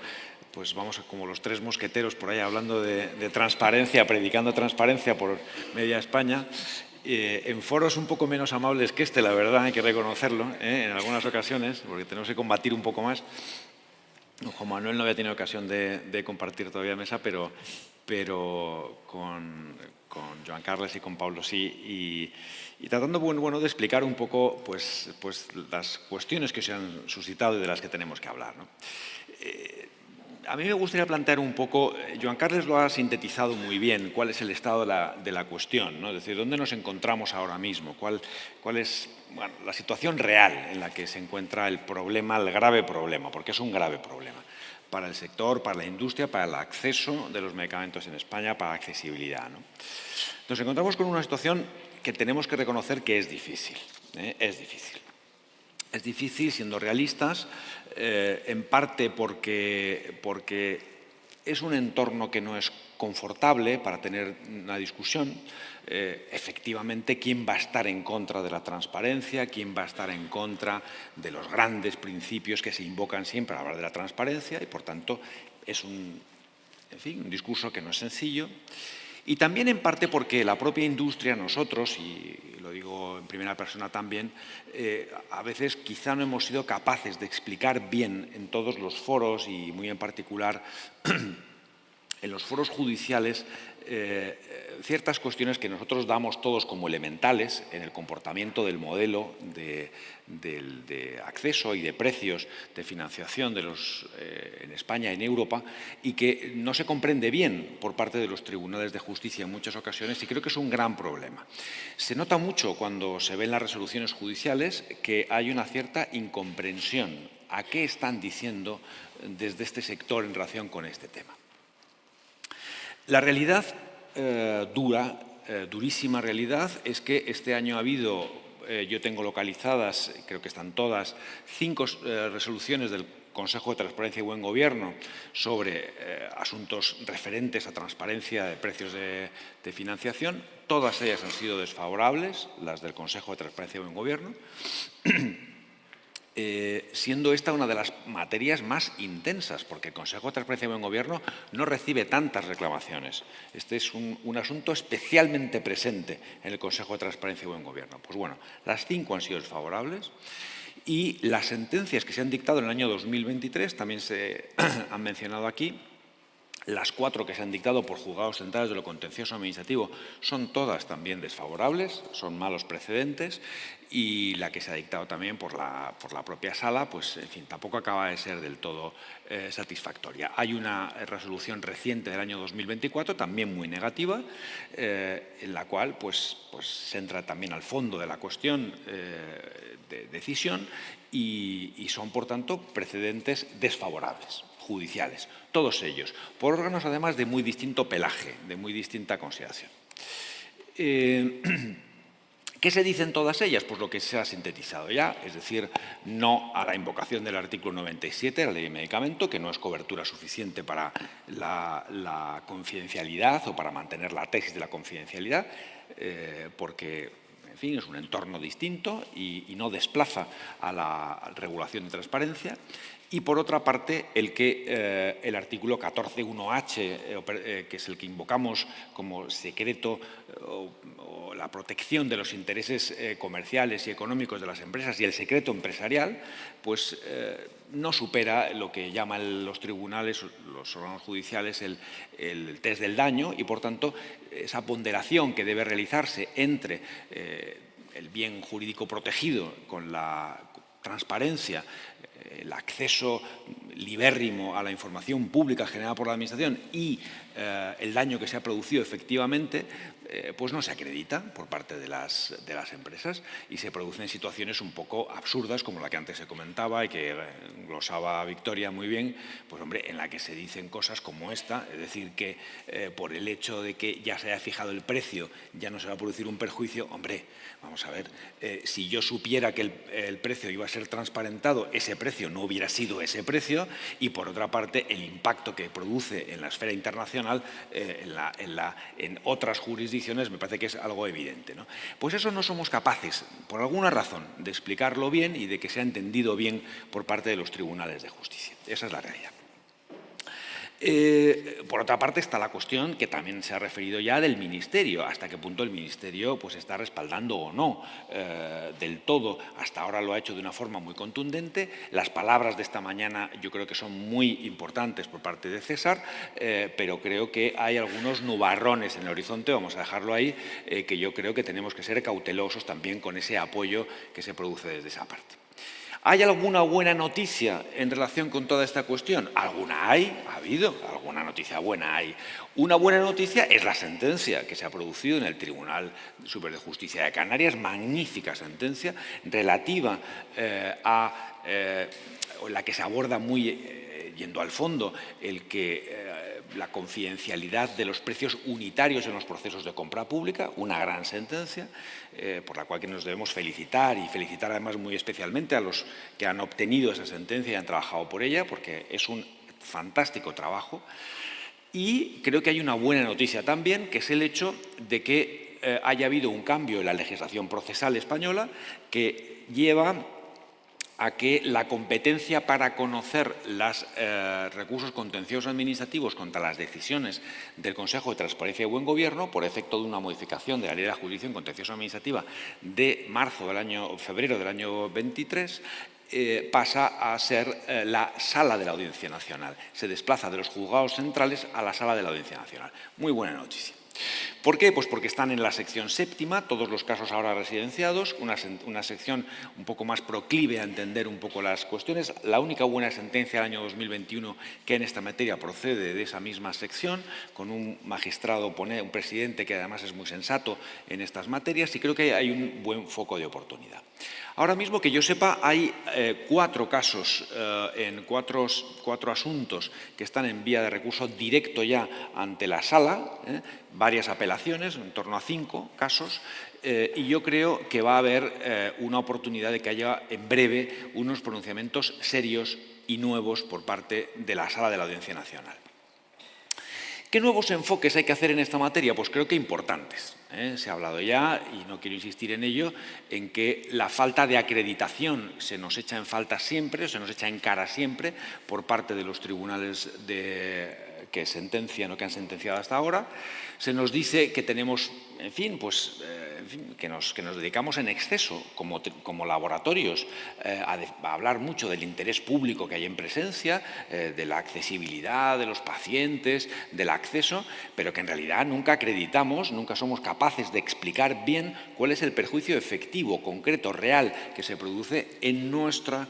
pues vamos como los tres mosqueteros por ahí hablando de transparencia, predicando transparencia por media España. en foros un poco menos amables que este, la verdad, hay que reconocerlo, en algunas ocasiones, porque tenemos que combatir un poco más. Juan Manuel no había tenido ocasión de compartir todavía mesa, pero con Joan Carles y con Pablo sí, y tratando de explicar un poco pues las cuestiones que se han suscitado y de las que tenemos que hablar, ¿no? A mí me gustaría plantear un poco, Joan Carles lo ha sintetizado muy bien, cuál es el estado de la cuestión, ¿no? Es decir, dónde nos encontramos ahora mismo, cuál es la situación real en la que se encuentra el problema, el grave problema, porque es un grave problema para el sector, para la industria, para el acceso de los medicamentos en España, para la accesibilidad, ¿no? Nos encontramos con una situación que tenemos que reconocer que es difícil, es difícil. Es difícil, siendo realistas, en parte porque es un entorno que no es confortable para tener una discusión. Efectivamente, ¿quién va a estar en contra de la transparencia? ¿Quién va a estar en contra de los grandes principios que se invocan siempre al hablar de la transparencia? Y, por tanto, es un discurso que no es sencillo. Y también en parte porque la propia industria, nosotros, y lo digo en primera persona también, a veces quizá no hemos sido capaces de explicar bien en todos los foros y muy en particular en los foros judiciales ciertas cuestiones que nosotros damos todos como elementales en el comportamiento del modelo de acceso y de precios de financiación en España y en Europa, y que no se comprende bien por parte de los tribunales de justicia en muchas ocasiones, y creo que es un gran problema. Se nota mucho cuando se ven las resoluciones judiciales que hay una cierta incomprensión a qué están diciendo desde este sector en relación con este tema. La realidad durísima realidad, es que este año ha habido, yo tengo localizadas, creo que están todas, 5 resoluciones del Consejo de Transparencia y Buen Gobierno sobre asuntos referentes a transparencia de precios de financiación. Todas ellas han sido desfavorables, las del Consejo de Transparencia y Buen Gobierno. Siendo esta una de las materias más intensas, porque el Consejo de Transparencia y Buen Gobierno no recibe tantas reclamaciones. Este es un asunto especialmente presente en el Consejo de Transparencia y Buen Gobierno. Pues bueno, las 5 han sido desfavorables y las sentencias que se han dictado en el año 2023 también se han mencionado aquí. Las 4 que se han dictado por juzgados centrales de lo contencioso administrativo son todas también desfavorables, son malos precedentes, y la que se ha dictado también por la propia sala, pues en fin, tampoco acaba de ser del todo satisfactoria. Hay una resolución reciente del año 2024, también muy negativa, en la cual pues se entra también al fondo de la cuestión de decisión y son, por tanto, precedentes desfavorables, judiciales, todos ellos, por órganos además de muy distinto pelaje, de muy distinta consideración. ¿Qué se dice en todas ellas? Pues lo que se ha sintetizado ya, es decir, no a la invocación del artículo 97 de la Ley de Medicamento, que no es cobertura suficiente para la confidencialidad o para mantener la tesis de la confidencialidad, porque, en fin, es un entorno distinto y no desplaza a la regulación de transparencia. Y, por otra parte, el artículo 14.1h, que es el que invocamos como secreto o la protección de los intereses comerciales y económicos de las empresas y el secreto empresarial, pues no supera lo que llaman los tribunales, los órganos judiciales, el test del daño, y, por tanto, esa ponderación que debe realizarse entre el bien jurídico protegido con la transparencia, el acceso libérrimo a la información pública generada por la Administración y el daño que se ha producido efectivamente, pues no se acredita por parte de las empresas y se producen situaciones un poco absurdas, como la que antes se comentaba y que glosaba Victoria muy bien, pues hombre, en la que se dicen cosas como esta, es decir, que por el hecho de que ya se haya fijado el precio ya no se va a producir un perjuicio. Hombre, vamos a ver, si yo supiera que el precio iba a ser transparentado, ese precio no hubiera sido ese precio, y por otra parte el impacto que produce en la esfera internacional, en otras jurisdicciones, me parece que es algo evidente, ¿no? Pues eso no somos capaces, por alguna razón, de explicarlo bien y de que sea entendido bien por parte de los tribunales de justicia. Esa es la realidad. Por otra parte está la cuestión que también se ha referido ya del Ministerio, hasta qué punto el Ministerio pues, está respaldando o no del todo. Hasta ahora lo ha hecho de una forma muy contundente. Las palabras de esta mañana yo creo que son muy importantes por parte de César, pero creo que hay algunos nubarrones en el horizonte, vamos a dejarlo ahí, que yo creo que tenemos que ser cautelosos también con ese apoyo que se produce desde esa parte. ¿Hay alguna buena noticia en relación con toda esta cuestión? Alguna hay, ha habido, alguna noticia buena hay. Una buena noticia es la sentencia que se ha producido en el Tribunal Superior de Justicia de Canarias, magnífica sentencia relativa a la que se aborda muy yendo al fondo la confidencialidad de los precios unitarios en los procesos de compra pública, una gran sentencia por la cual nos debemos felicitar y felicitar además muy especialmente a los que han obtenido esa sentencia y han trabajado por ella, porque es un fantástico trabajo. Y creo que hay una buena noticia también, que es el hecho de que haya habido un cambio en la legislación procesal española que lleva a que la competencia para conocer los recursos contenciosos administrativos contra las decisiones del Consejo de Transparencia y Buen Gobierno, por efecto de una modificación de la Ley de la Jurisdicción Contenciosa Administrativa de febrero del año 23, pasa a ser la Sala de la Audiencia Nacional. Se desplaza de los juzgados centrales a la Sala de la Audiencia Nacional. Muy buena noticia. ¿Por qué? Pues porque están en la sección séptima, todos los casos ahora residenciados, una sección un poco más proclive a entender un poco las cuestiones. La única buena sentencia del año 2021 que en esta materia procede de esa misma sección, con un magistrado, un presidente que además es muy sensato en estas materias, y creo que hay un buen foco de oportunidad. Ahora mismo, que yo sepa, hay 4 casos en cuatro asuntos que están en vía de recurso directo ya ante la sala, varias apelaciones, en torno a 5 casos, y yo creo que va a haber una oportunidad de que haya en breve unos pronunciamientos serios y nuevos por parte de la Sala de la Audiencia Nacional. ¿Qué nuevos enfoques hay que hacer en esta materia? Pues creo que importantes. Se ha hablado ya, y no quiero insistir en ello, en que la falta de acreditación se nos echa en falta siempre, se nos echa en cara siempre por parte de los tribunales que sentencian o que han sentenciado hasta ahora. Se nos dice que tenemos, que nos dedicamos en exceso como laboratorios a hablar mucho del interés público que hay en presencia, de la accesibilidad de los pacientes, del acceso, pero que en realidad nunca acreditamos, nunca somos capaces de explicar bien cuál es el perjuicio efectivo, concreto, real que se produce en nuestra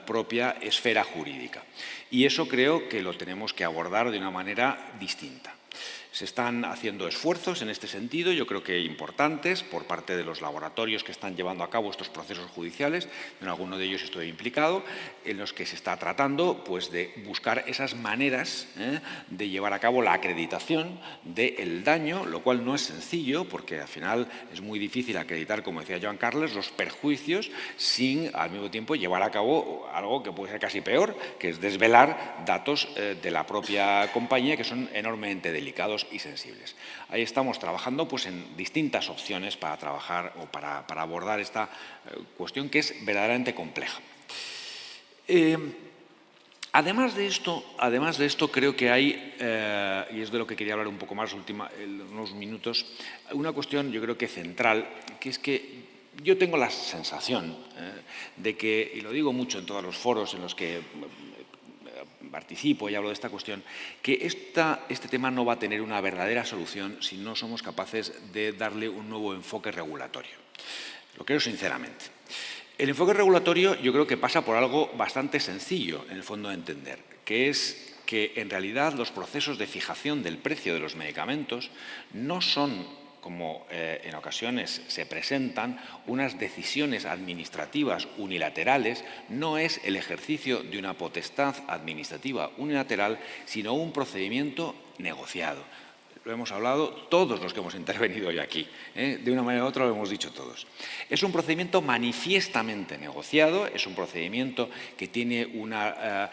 propia esfera jurídica. Y eso creo que lo tenemos que abordar de una manera distinta. Se están haciendo esfuerzos en este sentido, yo creo que importantes, por parte de los laboratorios que están llevando a cabo estos procesos judiciales, en alguno de ellos estoy implicado, en los que se está tratando pues, de buscar esas maneras de llevar a cabo la acreditación del daño, lo cual no es sencillo, porque al final es muy difícil acreditar, como decía Joan Carles, los perjuicios sin al mismo tiempo llevar a cabo algo que puede ser casi peor, que es desvelar datos de la propia compañía que son enormemente delicados y sensibles. Ahí estamos trabajando pues, en distintas opciones para trabajar o para abordar esta cuestión que es verdaderamente compleja. Además de esto, creo que hay, y es de lo que quería hablar un poco más en unos minutos, una cuestión yo creo que central, que es que yo tengo la sensación de que, y lo digo mucho en todos los foros en los que participo y hablo de esta cuestión, que este tema no va a tener una verdadera solución si no somos capaces de darle un nuevo enfoque regulatorio. Lo creo sinceramente. El enfoque regulatorio yo creo que pasa por algo bastante sencillo, en el fondo de entender, que es que en realidad los procesos de fijación del precio de los medicamentos no son, como en ocasiones se presentan, unas decisiones administrativas unilaterales, no es el ejercicio de una potestad administrativa unilateral, sino un procedimiento negociado. Lo hemos hablado todos los que hemos intervenido hoy aquí, de una manera u otra lo hemos dicho todos. Es un procedimiento manifiestamente negociado, es un procedimiento que tiene una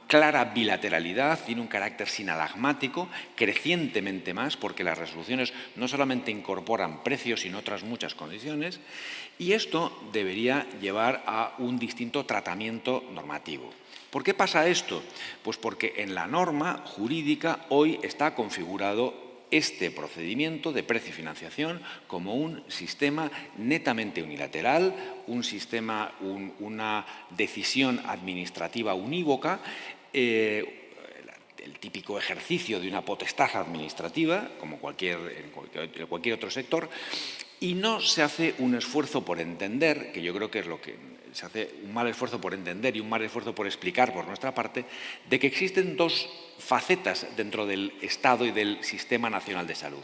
clara bilateralidad, tiene un carácter sinalagmático, crecientemente más, porque las resoluciones no solamente incorporan precios, sino otras muchas condiciones, y esto debería llevar a un distinto tratamiento normativo. ¿Por qué pasa esto? Pues porque en la norma jurídica hoy está configurado este procedimiento de precio y financiación como un sistema netamente unilateral, un sistema, una decisión administrativa unívoca, el típico ejercicio de una potestad administrativa, como en cualquier otro sector, y no se hace un esfuerzo por entender, que yo creo que es lo que se hace, un mal esfuerzo por entender y un mal esfuerzo por explicar por nuestra parte, de que existen dos facetas dentro del Estado y del Sistema Nacional de Salud.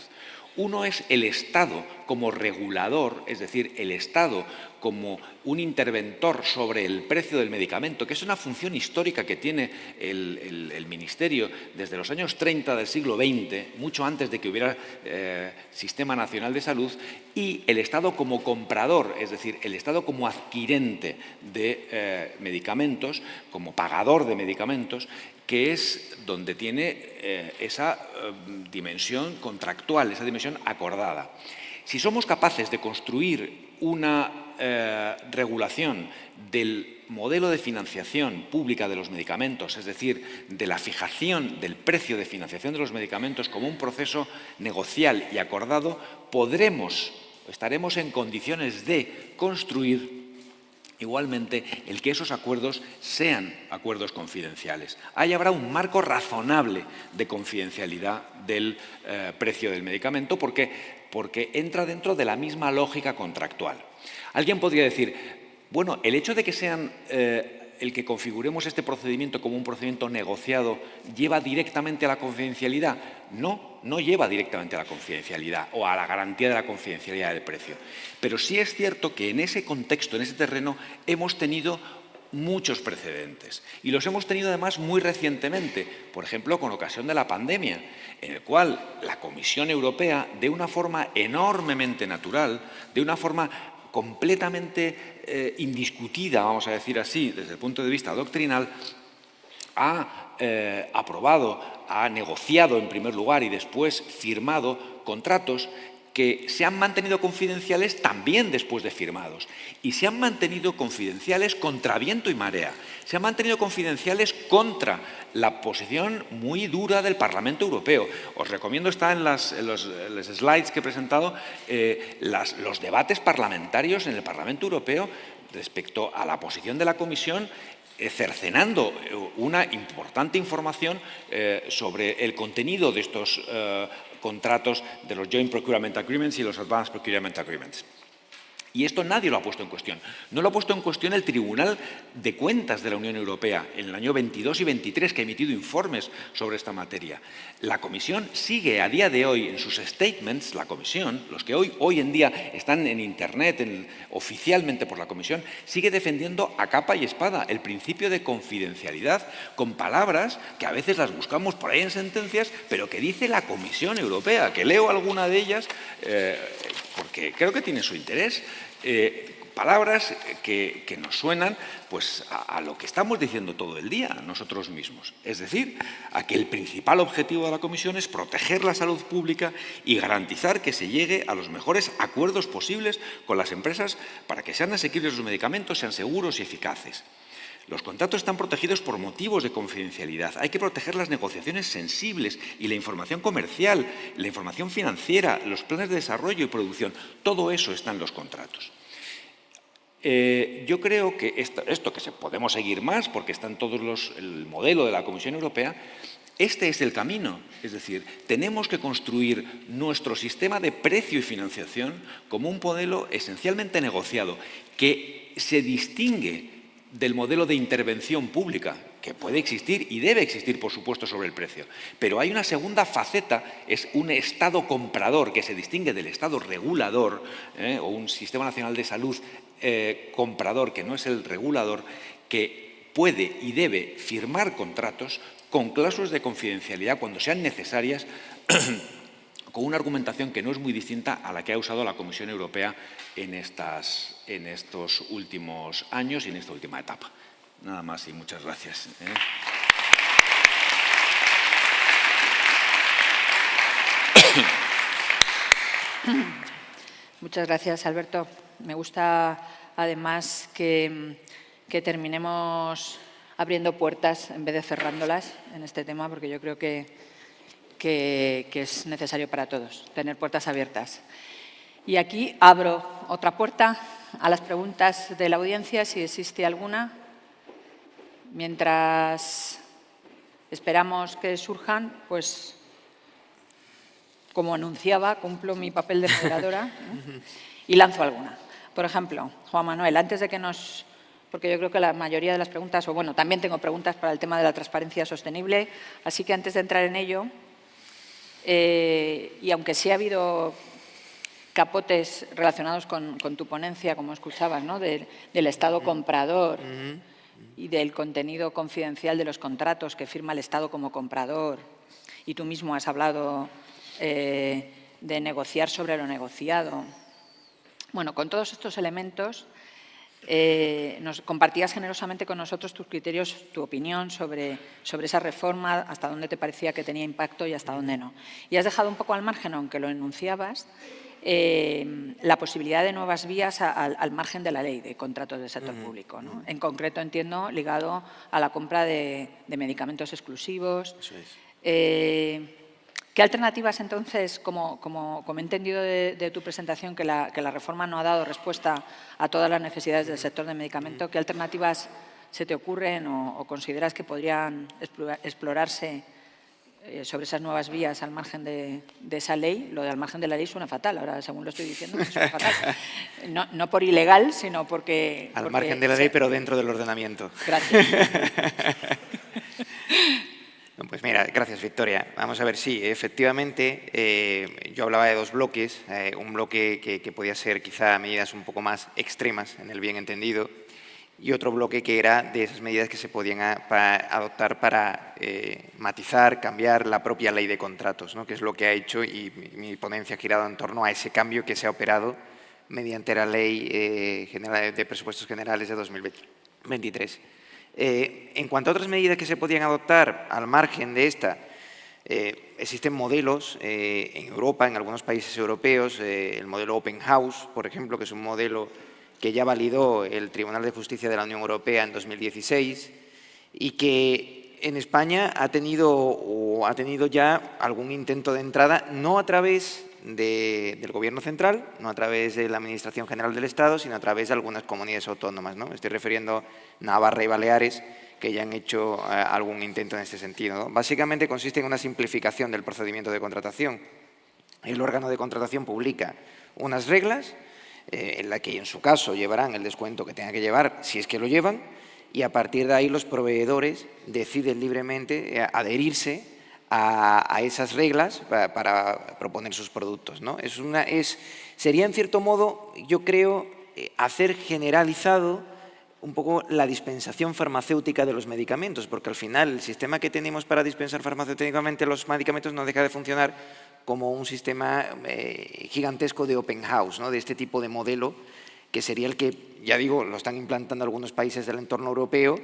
Uno es el Estado como regulador, es decir, el Estado como un interventor sobre el precio del medicamento, que es una función histórica que tiene el Ministerio desde los años 30 del siglo XX, mucho antes de que hubiera Sistema Nacional de Salud, y el Estado como comprador, es decir, el Estado como adquirente de medicamentos, como pagador de medicamentos, que es donde tiene esa dimensión contractual, esa dimensión acordada. Si somos capaces de construir una regulación del modelo de financiación pública de los medicamentos, es decir, de la fijación del precio de financiación de los medicamentos como un proceso negocial y acordado, estaremos en condiciones de construir igualmente el que esos acuerdos sean acuerdos confidenciales. Ahí habrá un marco razonable de confidencialidad del precio del medicamento porque entra dentro de la misma lógica contractual. Alguien podría decir, bueno, el hecho de que sean el que configuremos este procedimiento como un procedimiento negociado lleva directamente a la confidencialidad. No lleva directamente a la confidencialidad o a la garantía de la confidencialidad del precio. Pero sí es cierto que en ese contexto, en ese terreno, hemos tenido muchos precedentes. Y los hemos tenido además muy recientemente, por ejemplo, con ocasión de la pandemia, en el cual la Comisión Europea, de una forma enormemente natural, de una forma completamente indiscutida, vamos a decir así, desde el punto de vista doctrinal, ha aprobado, ha negociado en primer lugar y después firmado contratos que se han mantenido confidenciales también después de firmados. Y se han mantenido confidenciales contra viento y marea. Se han mantenido confidenciales contra la posición muy dura del Parlamento Europeo. Os recomiendo, está en los slides que he presentado, los debates parlamentarios en el Parlamento Europeo respecto a la posición de la Comisión, cercenando una importante información sobre el contenido de estos contratos de los Joint Procurement Agreements y los Advanced Procurement Agreements. Y esto nadie lo ha puesto en cuestión. No lo ha puesto en cuestión el Tribunal de Cuentas de la Unión Europea en el año 22 y 23, que ha emitido informes sobre esta materia. La Comisión sigue a día de hoy en sus statements, la Comisión, los que hoy en día están en Internet oficialmente por la Comisión, sigue defendiendo a capa y espada el principio de confidencialidad con palabras que a veces las buscamos por ahí en sentencias, pero que dice la Comisión Europea, que leo alguna de ellas porque creo que tiene su interés. Palabras que nos suenan pues, a lo que estamos diciendo todo el día nosotros mismos. Es decir, a que el principal objetivo de la Comisión es proteger la salud pública y garantizar que se llegue a los mejores acuerdos posibles con las empresas para que sean asequibles los medicamentos, sean seguros y eficaces. Los contratos están protegidos por motivos de confidencialidad. Hay que proteger las negociaciones sensibles y la información comercial, la información financiera, los planes de desarrollo y producción. Todo eso está en los contratos. Yo creo que esto que podemos seguir más, porque está en el modelo de la Comisión Europea, este es el camino. Es decir, tenemos que construir nuestro sistema de precio y financiación como un modelo esencialmente negociado, que se distingue del modelo de intervención pública, que puede existir y debe existir, por supuesto, sobre el precio. Pero hay una segunda faceta, es un Estado comprador que se distingue del Estado regulador, o un Sistema Nacional de Salud comprador, que no es el regulador, que puede y debe firmar contratos con cláusulas de confidencialidad cuando sean necesarias, con una argumentación que no es muy distinta a la que ha usado la Comisión Europea en estos últimos años y en esta última etapa. Nada más y muchas gracias. Muchas gracias, Alberto. Me gusta, además, que terminemos abriendo puertas en vez de cerrándolas en este tema, porque yo creo que es necesario para todos tener puertas abiertas. Y aquí abro otra puerta a las preguntas de la audiencia, si existe alguna. Mientras esperamos que surjan, pues, como anunciaba, cumplo mi papel de moderadora y lanzo alguna. Por ejemplo, Juan Manuel, antes de que nos... Porque yo creo que la mayoría de las preguntas, o bueno, también tengo preguntas para el tema de la transparencia sostenible, así que antes de entrar en ello, y aunque sí ha habido capotes relacionados con tu ponencia, como escuchabas, ¿no? del Estado comprador y del contenido confidencial de los contratos que firma el Estado como comprador, y tú mismo has hablado de negociar sobre lo negociado. Bueno, con todos estos elementos, nos compartías generosamente con nosotros tus criterios, tu opinión sobre esa reforma, hasta dónde te parecía que tenía impacto y hasta dónde no. Y has dejado un poco al margen, aunque lo enunciabas, la posibilidad de nuevas vías al margen de la ley de contratos del sector público, ¿no? En concreto, entiendo, ligado a la compra de medicamentos exclusivos. Eso es. ¿Qué alternativas, entonces, como he entendido de tu presentación, que la reforma no ha dado respuesta a todas las necesidades del sector de medicamento, qué alternativas se te ocurren o consideras que podrían explorarse sobre esas nuevas vías al margen de esa ley? Lo de al margen de la ley suena fatal, ahora según lo estoy diciendo, suena fatal. No por ilegal, sino porque... Al margen de la ley, pero dentro del ordenamiento. Gracias. Pues mira, gracias, Victoria. Vamos a ver, sí, efectivamente, yo hablaba de dos bloques. Un bloque que podía ser quizá medidas un poco más extremas, en el bien entendido, y otro bloque que era de esas medidas que se podían adoptar para matizar, cambiar la propia ley de contratos, ¿no? Que es lo que ha hecho, y mi ponencia ha girado en torno a ese cambio que se ha operado mediante la Ley General de Presupuestos Generales de 2023. En cuanto a otras medidas que se podían adoptar al margen de esta, existen modelos en Europa, en algunos países europeos, el modelo Open House, por ejemplo, que es un modelo que ya validó el Tribunal de Justicia de la Unión Europea en 2016 y que en España ha tenido ya algún intento de entrada, no a través del Gobierno central, no a través de la Administración General del Estado, sino a través de algunas comunidades autónomas, ¿no? Me estoy refiriendo a Navarra y Baleares, que ya han hecho algún intento en este sentido, ¿no? Básicamente consiste en una simplificación del procedimiento de contratación. El órgano de contratación publica unas reglas en la que en su caso llevarán el descuento que tenga que llevar, si es que lo llevan, y a partir de ahí los proveedores deciden libremente adherirse a esas reglas para proponer sus productos, ¿no? Sería, en cierto modo, yo creo, hacer generalizado un poco la dispensación farmacéutica de los medicamentos, porque al final el sistema que tenemos para dispensar farmacéuticamente los medicamentos no deja de funcionar como un sistema gigantesco de open house, ¿no? De este tipo de modelo, que sería el que, ya digo, lo están implantando algunos países del entorno europeo,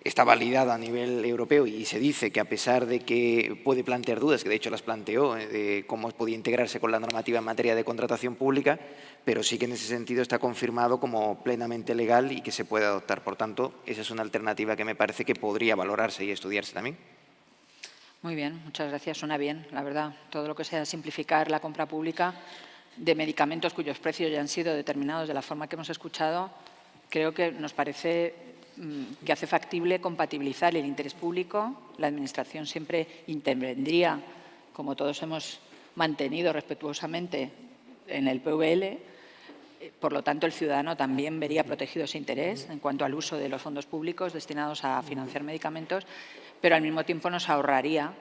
está validado a nivel europeo y se dice que, a pesar de que puede plantear dudas, que de hecho las planteó, de cómo podía integrarse con la normativa en materia de contratación pública, pero sí que en ese sentido está confirmado como plenamente legal y que se puede adoptar. Por tanto, esa es una alternativa que me parece que podría valorarse y estudiarse también. Muy bien, muchas gracias. Suena bien, la verdad. Todo lo que sea simplificar la compra pública de medicamentos cuyos precios ya han sido determinados de la forma que hemos escuchado, creo que nos parece que hace factible compatibilizar el interés público. La Administración siempre intervendría, como todos hemos mantenido respetuosamente en el PVL. Por lo tanto, el ciudadano también vería protegido ese interés en cuanto al uso de los fondos públicos destinados a financiar medicamentos, pero al mismo tiempo nos ahorraría.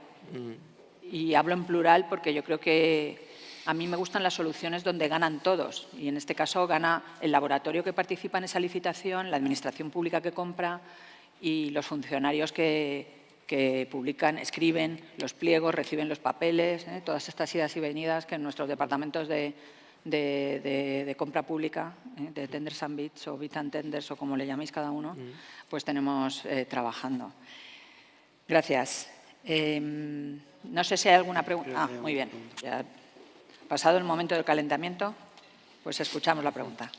Y hablo en plural porque yo creo que a mí me gustan las soluciones donde ganan todos, y en este caso gana el laboratorio que participa en esa licitación, la administración pública que compra y los funcionarios que publican, escriben los pliegos, reciben los papeles, todas estas idas y venidas que en nuestros departamentos de de compra pública, de tenders and bids o bid and tenders o como le llaméis cada uno, pues tenemos trabajando. Gracias. No sé si hay alguna pregunta. Ah, muy bien. Ya pasado el momento del calentamiento, pues escuchamos la pregunta.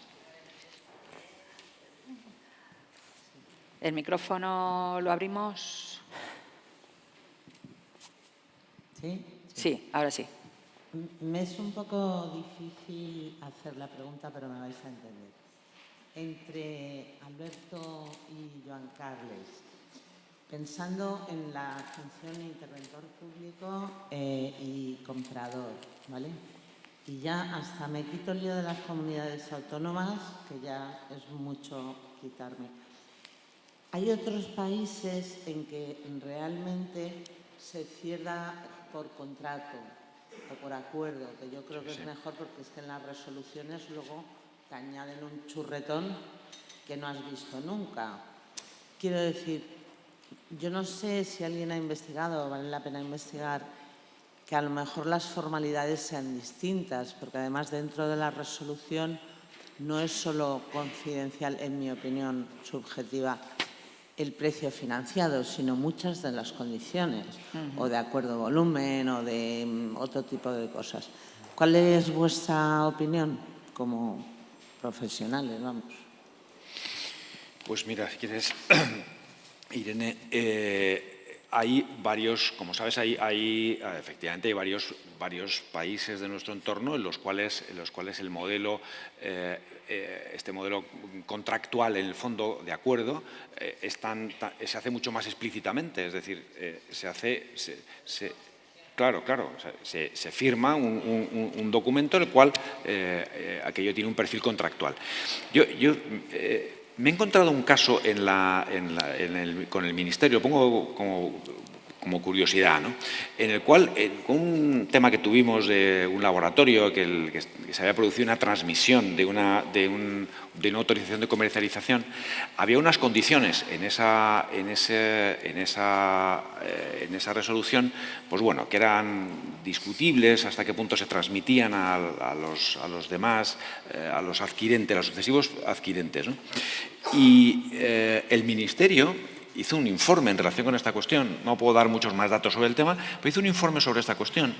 El micrófono lo abrimos. ¿Sí? Sí, ahora sí. Me es un poco difícil hacer la pregunta, pero me vais a entender. Entre Alberto y Joan Carles, pensando en la función de interventor público y comprador, ¿vale? Y ya hasta me quito el lío de las comunidades autónomas, que ya es mucho quitarme. Hay otros países en que realmente se cierra por contrato o por acuerdo, que yo creo que es mejor porque es que en las resoluciones luego te añaden un churretón que no has visto nunca. Quiero decir, yo no sé si alguien ha investigado, vale la pena investigar, que a lo mejor las formalidades sean distintas, porque además dentro de la resolución no es solo confidencial, en mi opinión subjetiva, el precio financiado, sino muchas de las condiciones, o de acuerdo volumen, o de otro tipo de cosas. ¿Cuál es vuestra opinión como profesionales, vamos? Pues mira, si quieres, Irene, hay varios, como sabes, efectivamente hay varios países de nuestro entorno en los cuales el modelo, este modelo contractual, en el fondo, de acuerdo, se hace mucho más explícitamente. Es decir, Claro, o sea, se firma un documento en el cual aquello tiene un perfil contractual. Me he encontrado un caso con el Ministerio, lo pongo como curiosidad, ¿no? En el cual, con un tema que tuvimos de un laboratorio que se había producido una transmisión de una autorización de comercialización, había unas condiciones en esa resolución, pues bueno, que eran discutibles, hasta qué punto se transmitían a los demás, a los adquirentes, a los sucesivos adquirentes, ¿no? Y el Ministerio hizo un informe en relación con esta cuestión. No puedo dar muchos más datos sobre el tema, pero hizo un informe sobre esta cuestión,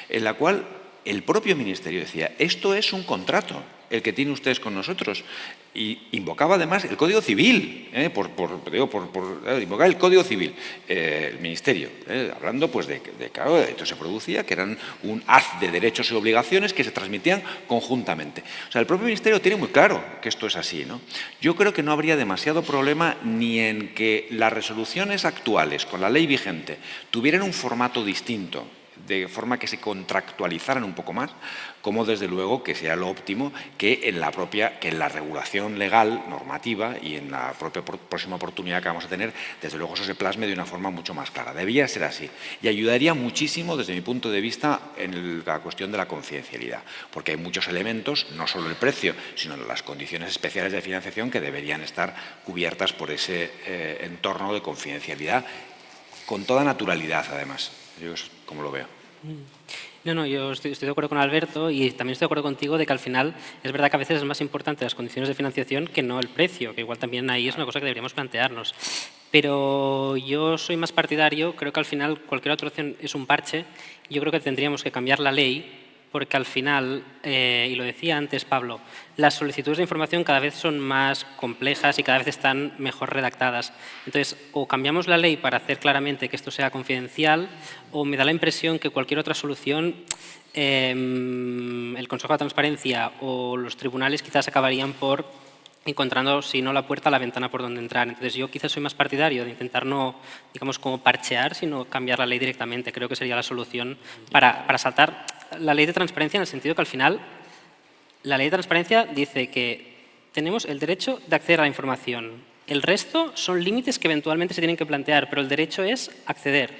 en la cual el propio Ministerio decía: esto es un contrato, el que tienen ustedes con nosotros. Y invocaba además el Código Civil, invocaba el Código Civil, el Ministerio, hablando pues de claro, esto se producía, que eran un haz de derechos y obligaciones que se transmitían conjuntamente. O sea, el propio Ministerio tiene muy claro que esto es así, ¿no? Yo creo que no habría demasiado problema ni en que las resoluciones actuales, con la ley vigente, tuvieran un formato distinto, de forma que se contractualizaran un poco más, como desde luego que sea lo óptimo que en la regulación legal, normativa y en la propia próxima oportunidad que vamos a tener, desde luego eso se plasme de una forma mucho más clara. Debía ser así y ayudaría muchísimo desde mi punto de vista en la cuestión de la confidencialidad, porque hay muchos elementos, no solo el precio, sino las condiciones especiales de financiación que deberían estar cubiertas por ese entorno de confidencialidad con toda naturalidad, además. Yo es como lo veo. No, yo estoy de acuerdo con Alberto y también estoy de acuerdo contigo de que al final es verdad que a veces es más importante las condiciones de financiación que no el precio, que igual también ahí es una cosa que deberíamos plantearnos. Pero yo soy más partidario, creo que al final cualquier otra opción es un parche. Yo creo que tendríamos que cambiar la ley porque al final, y lo decía antes Pablo, las solicitudes de información cada vez son más complejas y cada vez están mejor redactadas. Entonces, o cambiamos la ley para hacer claramente que esto sea confidencial, o me da la impresión que cualquier otra solución, el Consejo de Transparencia o los tribunales quizás acabarían por encontrando, si no la puerta, la ventana por donde entrar. Entonces, yo quizás soy más partidario de intentar no, digamos, como parchear, sino cambiar la ley directamente. Creo que sería la solución para saltar la ley de transparencia, en el sentido que al final la ley de transparencia dice que tenemos el derecho de acceder a la información. El resto son límites que eventualmente se tienen que plantear, pero el derecho es acceder.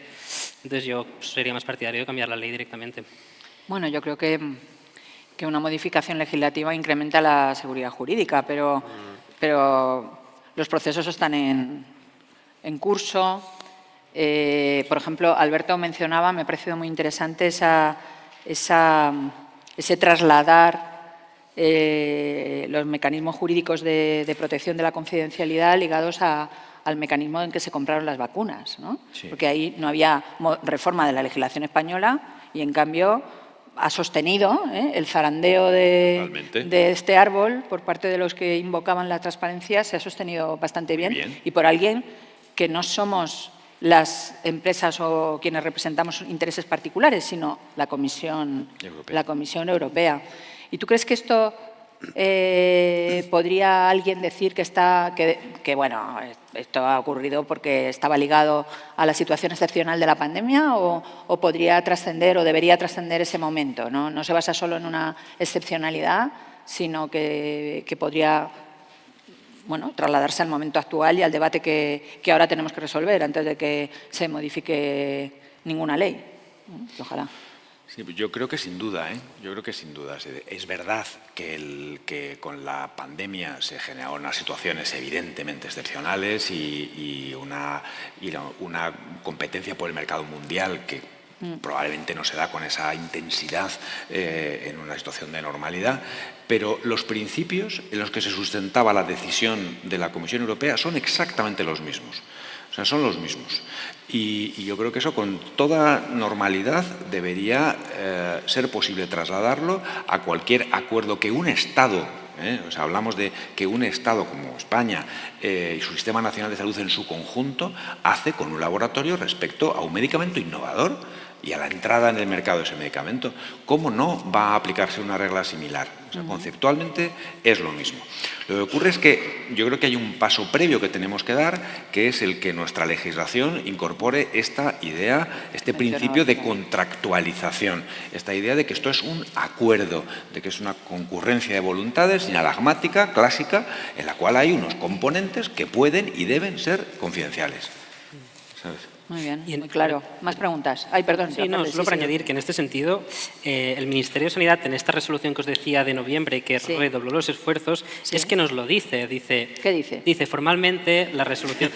Entonces yo sería más partidario de cambiar la ley directamente. Bueno, yo creo que una modificación legislativa incrementa la seguridad jurídica, pero los procesos están en curso. Por ejemplo, Alberto mencionaba, me ha parecido muy interesante ese trasladar los mecanismos jurídicos de protección de la confidencialidad ligados al mecanismo en que se compraron las vacunas, ¿no? Sí. Porque ahí no había reforma de la legislación española y, en cambio, ha sostenido el zarandeo Totalmente. de este árbol por parte de los que invocaban la transparencia, se ha sostenido bastante bien. Y por alguien que no somos las empresas o quienes representamos intereses particulares, sino la Comisión Europea. ¿Y tú crees que esto podría alguien decir que bueno, esto ha ocurrido porque estaba ligado a la situación excepcional de la pandemia, o podría trascender o debería trascender ese momento? No se basa solo en una excepcionalidad, sino que podría, bueno, trasladarse al momento actual y al debate que ahora tenemos que resolver antes de que se modifique ninguna ley. Ojalá. Sí, yo creo que sin duda, yo creo que sin duda. Es verdad que con la pandemia se generaron unas situaciones evidentemente excepcionales y una competencia por el mercado mundial que probablemente no se da con esa intensidad en una situación de normalidad, pero los principios en los que se sustentaba la decisión de la Comisión Europea son exactamente los mismos. O sea, son los mismos. Y yo creo que eso con toda normalidad debería ser posible trasladarlo a cualquier acuerdo que un Estado, o sea, hablamos de que un Estado como España y su Sistema Nacional de Salud en su conjunto hace con un laboratorio respecto a un medicamento innovador y a la entrada en el mercado de ese medicamento. ¿Cómo no va a aplicarse una regla similar? O sea, conceptualmente es lo mismo. Lo que ocurre es que yo creo que hay un paso previo que tenemos que dar, que es el que nuestra legislación incorpore esta idea, este principio de contractualización, esta idea de que esto es un acuerdo, de que es una concurrencia de voluntades sinalagmática, clásica, en la cual hay unos componentes que pueden y deben ser confidenciales. ¿Sabes? Muy bien, muy claro. ¿Más preguntas? Ay, perdón. Sí, no, solo para añadir que en este sentido el Ministerio de Sanidad, en esta resolución que os decía de noviembre, que redobló los esfuerzos, es que nos lo dice. ¿Qué dice? Dice, formalmente la resolución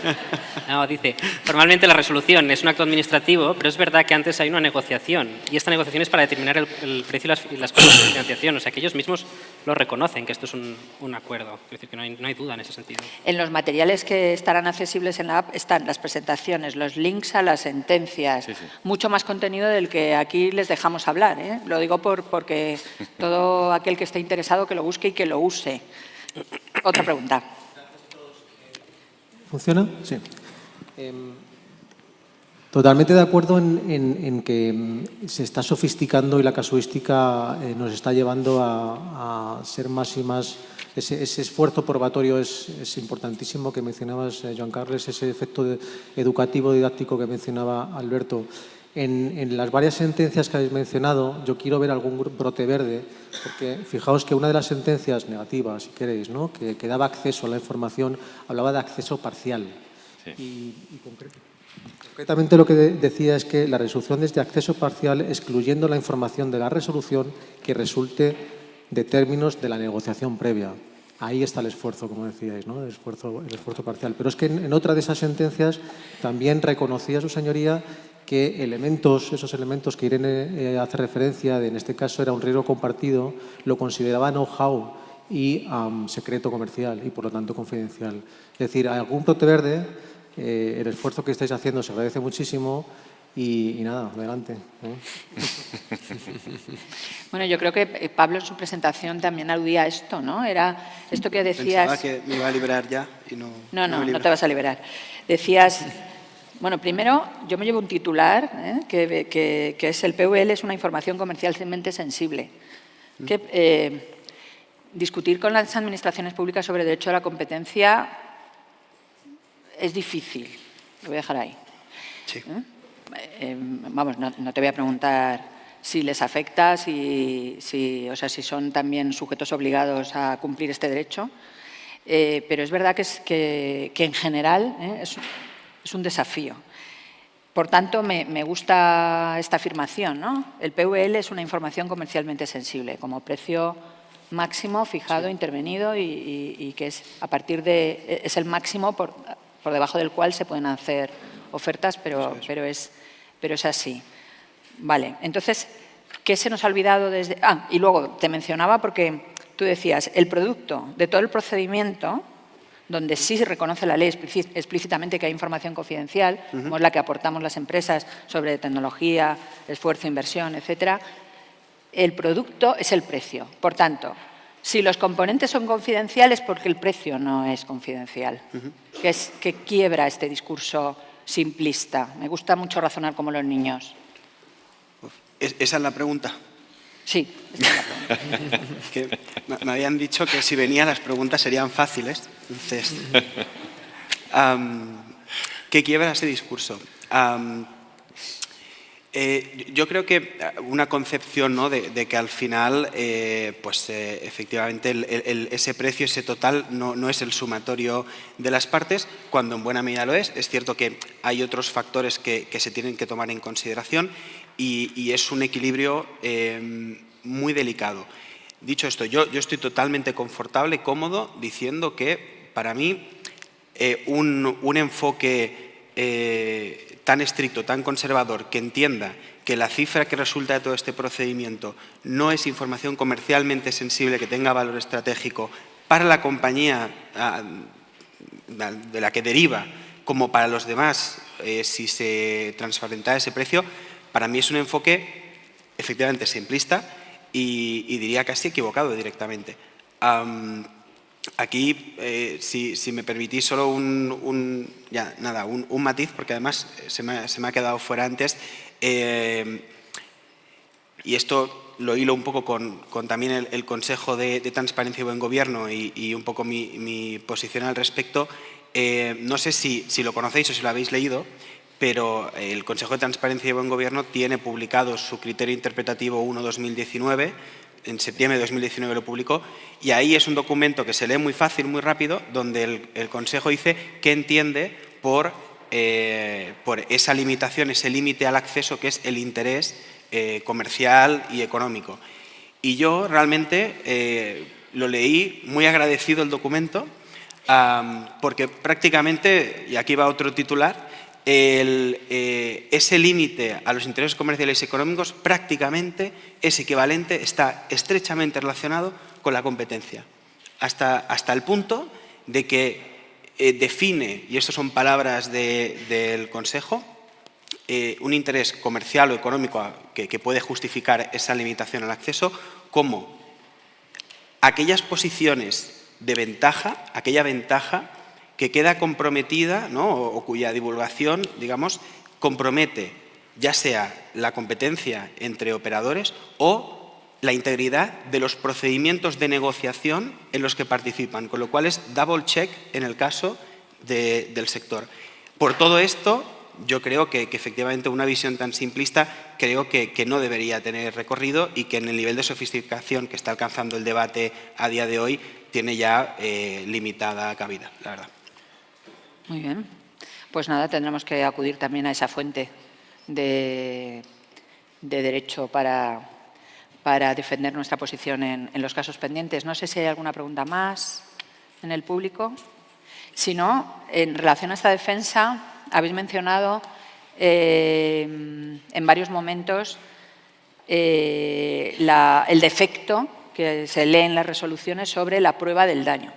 formalmente la resolución es un acto administrativo, pero es verdad que antes hay una negociación, y esta negociación es para determinar el precio y las cosas de financiación. O sea, que ellos mismos lo reconocen, que esto es un acuerdo. Es decir, que no hay duda en ese sentido. En los materiales que estarán accesibles en la app están las presentaciones, los links a las sentencias, mucho más contenido del que aquí les dejamos hablar. Lo digo porque todo aquel que esté interesado que lo busque y que lo use. Otra pregunta. ¿Funciona? Sí. Totalmente de acuerdo en que se está sofisticando y la casuística nos está llevando a ser más y más. Ese esfuerzo probatorio es importantísimo que mencionabas, Joan Carles, ese efecto educativo, didáctico que mencionaba Alberto. En las varias sentencias que habéis mencionado, yo quiero ver algún brote verde, porque fijaos que una de las sentencias negativas, si queréis, ¿no? que daba acceso a la información, hablaba de acceso parcial. Sí. Y concretamente lo que decía es que la resolución es de acceso parcial, excluyendo la información de la resolución que resulte de términos de la negociación previa. Ahí está el esfuerzo, como decíais, ¿no? el esfuerzo parcial. Pero es que en otra de esas sentencias también reconocía su señoría que esos elementos que Irene hace referencia, en este caso era un riesgo compartido, lo consideraba know-how y secreto comercial y, por lo tanto, confidencial. Es decir, hay algún brote verde, el esfuerzo que estáis haciendo se agradece muchísimo. Y nada, adelante. Bueno, yo creo que Pablo en su presentación también aludía a esto, ¿no? Era esto que decías... Pensaba que me iba a liberar ya y no... No te vas a liberar. Decías... Bueno, primero, yo me llevo un titular, que es el PVL es una información comercialmente sensible. Que discutir con las administraciones públicas sobre derecho a la competencia es difícil. Lo voy a dejar ahí. Sí. Vamos, no te voy a preguntar si les afecta, si son también sujetos obligados a cumplir este derecho, pero es verdad que en general es un desafío. Por tanto, me gusta esta afirmación, ¿no? El PVL es una información comercialmente sensible, como precio máximo fijado, intervenido y que es es el máximo por debajo del cual se pueden hacer ofertas, pero es así. Vale, entonces, ¿qué se nos ha olvidado desde...? Y luego te mencionaba porque tú decías, el producto de todo el procedimiento, donde sí se reconoce la ley explícitamente que hay información confidencial, como es la que aportamos las empresas sobre tecnología, esfuerzo, inversión, etcétera, el producto es el precio. Por tanto, si los componentes son confidenciales, porque el precio no es confidencial, que quiebra este discurso simplista. Me gusta mucho razonar como los niños. ¿Esa es la pregunta? Sí, esta es la pregunta. Que me habían dicho que si venía las preguntas serían fáciles. Entonces, ¿qué quiebra ese discurso? Yo creo que una concepción, ¿no?, de que al final, efectivamente, ese precio, ese total, no es el sumatorio de las partes, cuando en buena medida lo es. Es cierto que hay otros factores que se tienen que tomar en consideración y es un equilibrio muy delicado. Dicho esto, yo estoy totalmente confortable, cómodo, diciendo que para mí un enfoque tan estricto, tan conservador, que entienda que la cifra que resulta de todo este procedimiento no es información comercialmente sensible que tenga valor estratégico para la compañía de la que deriva, como para los demás, si se transparenta ese precio, para mí es un enfoque efectivamente simplista y diría casi equivocado directamente. Aquí, si me permitís solo un matiz, porque además se me ha quedado fuera antes, y esto lo hilo un poco con también el Consejo de Transparencia y Buen Gobierno y un poco mi posición al respecto. No sé si lo conocéis o si lo habéis leído, pero el Consejo de Transparencia y Buen Gobierno tiene publicado su criterio interpretativo 1/2019, en septiembre de 2019 lo publicó, y ahí es un documento que se lee muy fácil, muy rápido, donde el Consejo dice qué entiende por esa limitación, ese límite al acceso que es el interés comercial y económico. Y yo realmente lo leí muy agradecido el documento, porque prácticamente, y aquí va otro titular, ese límite a los intereses comerciales y económicos prácticamente es equivalente, está estrechamente relacionado con la competencia, hasta el punto de que define, y estas son palabras del Consejo, un interés comercial o económico que puede justificar esa limitación al acceso como aquellas posiciones de ventaja, aquella ventaja que queda comprometida, ¿no?, o cuya divulgación, digamos, compromete ya sea la competencia entre operadores o la integridad de los procedimientos de negociación en los que participan, con lo cual es double check en el caso del sector. Por todo esto, yo creo que efectivamente una visión tan simplista creo que no debería tener recorrido y que en el nivel de sofisticación que está alcanzando el debate a día de hoy tiene ya limitada cabida, la verdad. Muy bien. Pues nada, tendremos que acudir también a esa fuente de derecho para defender nuestra posición en los casos pendientes. No sé si hay alguna pregunta más en el público. Si no, en relación a esta defensa, habéis mencionado en varios momentos el defecto que se lee en las resoluciones sobre la prueba del daño.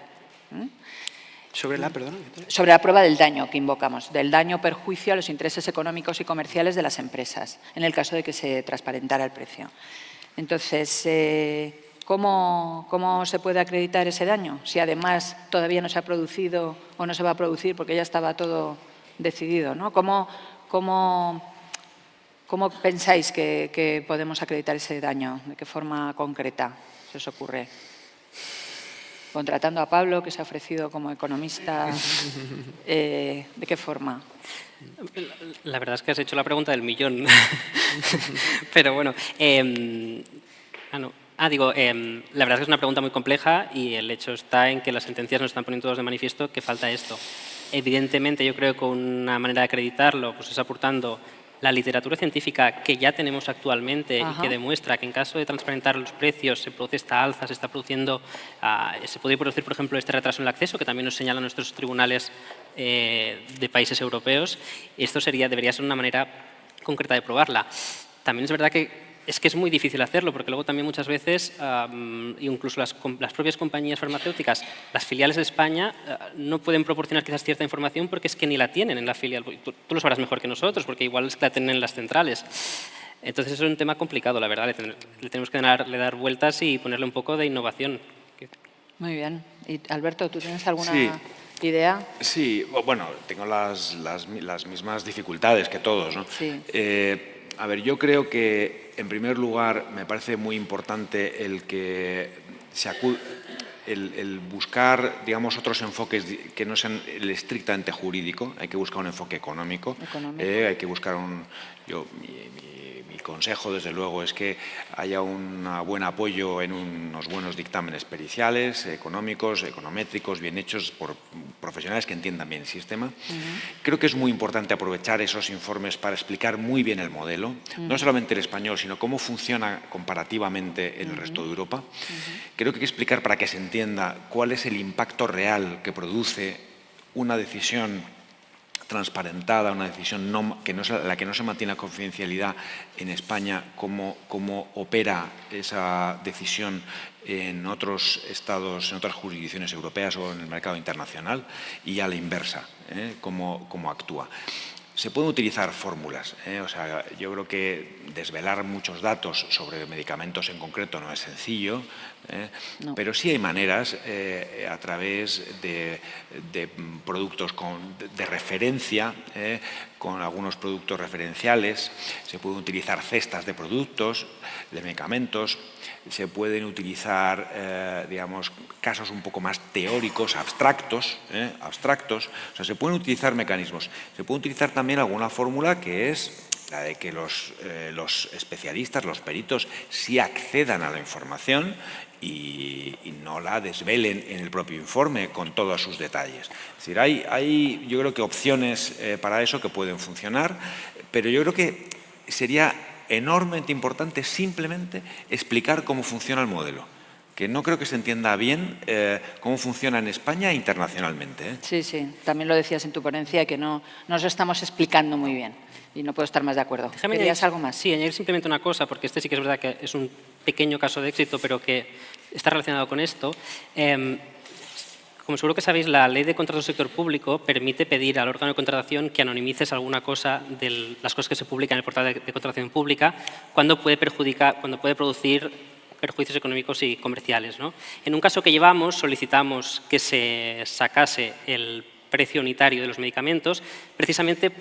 ¿Sobre la, perdón? Sobre la prueba del daño que invocamos, del daño o perjuicio a los intereses económicos y comerciales de las empresas, en el caso de que se transparentara el precio. Entonces, ¿cómo se puede acreditar ese daño? Si además todavía no se ha producido o no se va a producir porque ya estaba todo decidido, ¿no? ¿Cómo pensáis que podemos acreditar ese daño? ¿De qué forma concreta se os ocurre? Contratando a Pablo, que se ha ofrecido como economista, ¿de qué forma? La verdad es que has hecho la pregunta del millón. Pero bueno, la verdad es que es una pregunta muy compleja y el hecho está en que las sentencias nos están poniendo todos de manifiesto que falta esto. Evidentemente, yo creo que una manera de acreditarlo pues es aportando la literatura científica que ya tenemos actualmente y que demuestra que en caso de transparentar los precios se produce esta alza, se puede producir, por ejemplo, este retraso en el acceso, que también nos señalan nuestros tribunales de países europeos. Esto debería ser una manera concreta de probarla. También es verdad que es que es muy difícil hacerlo, porque luego también muchas veces, incluso las propias compañías farmacéuticas, las filiales de España, no pueden proporcionar quizás cierta información porque es que ni la tienen en la filial. Tú lo sabrás mejor que nosotros, porque igual es que la tienen en las centrales. Entonces es un tema complicado, la verdad. Le tenemos que dar vueltas y ponerle un poco de innovación. Muy bien. Y Alberto, ¿tú tienes alguna idea? Sí, bueno, tengo las mismas dificultades que todos, ¿no? Sí. A ver, yo creo que, en primer lugar, me parece muy importante el buscar, digamos, otros enfoques que no sean el estrictamente jurídico. Hay que buscar un enfoque económico. Hay que buscar mi consejo, desde luego, es que haya un buen apoyo en unos buenos dictámenes periciales, económicos, econométricos, bien hechos por profesionales que entiendan bien el sistema. Creo que es muy importante aprovechar esos informes para explicar muy bien el modelo, no solamente el español, sino cómo funciona comparativamente en el resto de Europa. Creo que hay que explicar para que se entienda cuál es el impacto real que produce una decisión transparentada, una decisión la que no se mantiene la confidencialidad en España, cómo opera esa decisión en otros estados, en otras jurisdicciones europeas o en el mercado internacional, y a la inversa, cómo actúa. Se pueden utilizar fórmulas, o sea, yo creo que desvelar muchos datos sobre medicamentos en concreto no es sencillo, pero sí hay maneras a través de productos de referencia, con algunos productos referenciales. Se pueden utilizar cestas de productos, de medicamentos, se pueden utilizar, digamos, casos un poco más teóricos, abstractos, o sea, se pueden utilizar mecanismos. Se puede utilizar también alguna fórmula que es la de que los especialistas, los peritos, sí accedan a la información y no la desvelen en el propio informe con todos sus detalles. Es decir, hay yo creo que opciones para eso que pueden funcionar, pero yo creo que sería enormemente importante simplemente explicar cómo funciona el modelo, que no creo que se entienda bien cómo funciona en España e internacionalmente. Sí, sí, también lo decías en tu ponencia, que no nos lo estamos explicando muy bien y no puedo estar más de acuerdo. ¿Querías algo más? Sí, añadir simplemente una cosa, porque este sí que es verdad que es un pequeño caso de éxito, pero que está relacionado con esto. Como seguro que sabéis, la ley de contratos del sector público permite pedir al órgano de contratación que anonimices alguna cosa de las cosas que se publican en el portal de contratación pública cuando puede producir perjuicios económicos y comerciales, ¿no? En un caso que llevamos, solicitamos que se sacase el precio unitario de los medicamentos, precisamente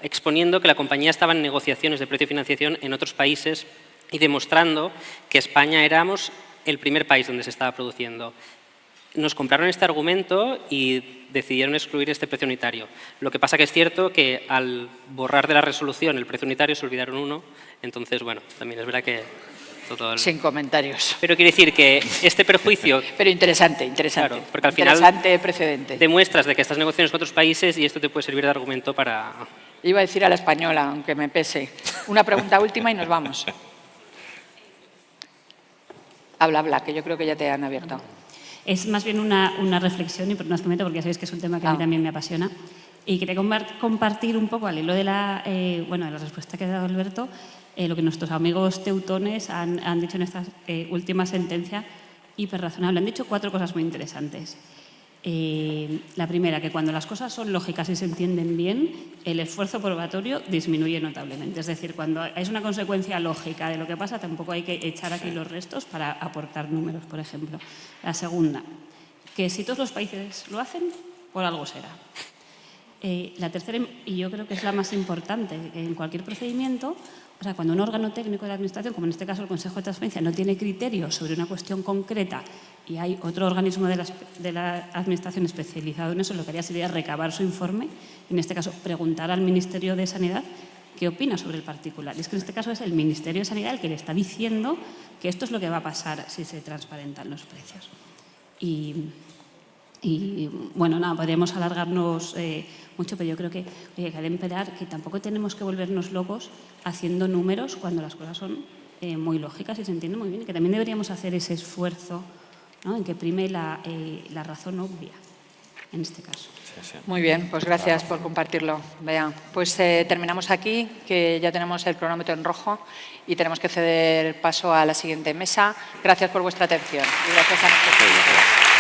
exponiendo que la compañía estaba en negociaciones de precio de financiación en otros países y demostrando que España éramos el primer país donde se estaba produciendo. Nos compraron este argumento y decidieron excluir este precio unitario. Lo que pasa que es cierto que al borrar de la resolución el precio unitario se olvidaron uno, entonces, bueno, también es verdad que... Sin comentarios. Pero quiero decir que este perjuicio... Pero interesante. Claro, porque al final interesante precedente. Demuestras de que estás negociando con otros países y esto te puede servir de argumento para... Iba a decir a la española, aunque me pese. Una pregunta última y nos vamos. Habla, que yo creo que ya te han abierto. Es más bien una reflexión y un argumento, porque ya sabéis que es un tema que a mí también me apasiona. Y quería compartir un poco, al hilo de la respuesta que ha dado Alberto, lo que nuestros amigos teutones han dicho en esta última sentencia, hiperrazonable. Han dicho 4 cosas muy interesantes. La primera, que cuando las cosas son lógicas y se entienden bien, el esfuerzo probatorio disminuye notablemente. Es decir, cuando es una consecuencia lógica de lo que pasa, tampoco hay que echar aquí los restos para aportar números, por ejemplo. La segunda, que si todos los países lo hacen, por algo será. La tercera, y yo creo que es la más importante, en cualquier procedimiento, o sea, cuando un órgano técnico de la Administración, como en este caso el Consejo de Transparencia, no tiene criterios sobre una cuestión concreta y hay otro organismo de la Administración especializado en eso, lo que haría sería recabar su informe y, en este caso, preguntar al Ministerio de Sanidad qué opina sobre el particular. Y es que en este caso es el Ministerio de Sanidad el que le está diciendo que esto es lo que va a pasar si se transparentan los precios. Y bueno, nada, podríamos alargarnos mucho, pero yo creo que hay que esperar que tampoco tenemos que volvernos locos haciendo números cuando las cosas son muy lógicas y se entienden muy bien. Y que también deberíamos hacer ese esfuerzo, ¿no?, en que prime la razón obvia. en este caso. Muy bien, pues gracias por compartirlo, Bea. Pues terminamos aquí, que ya tenemos el cronómetro en rojo y tenemos que ceder paso a la siguiente mesa. Gracias por vuestra atención y gracias a nosotros.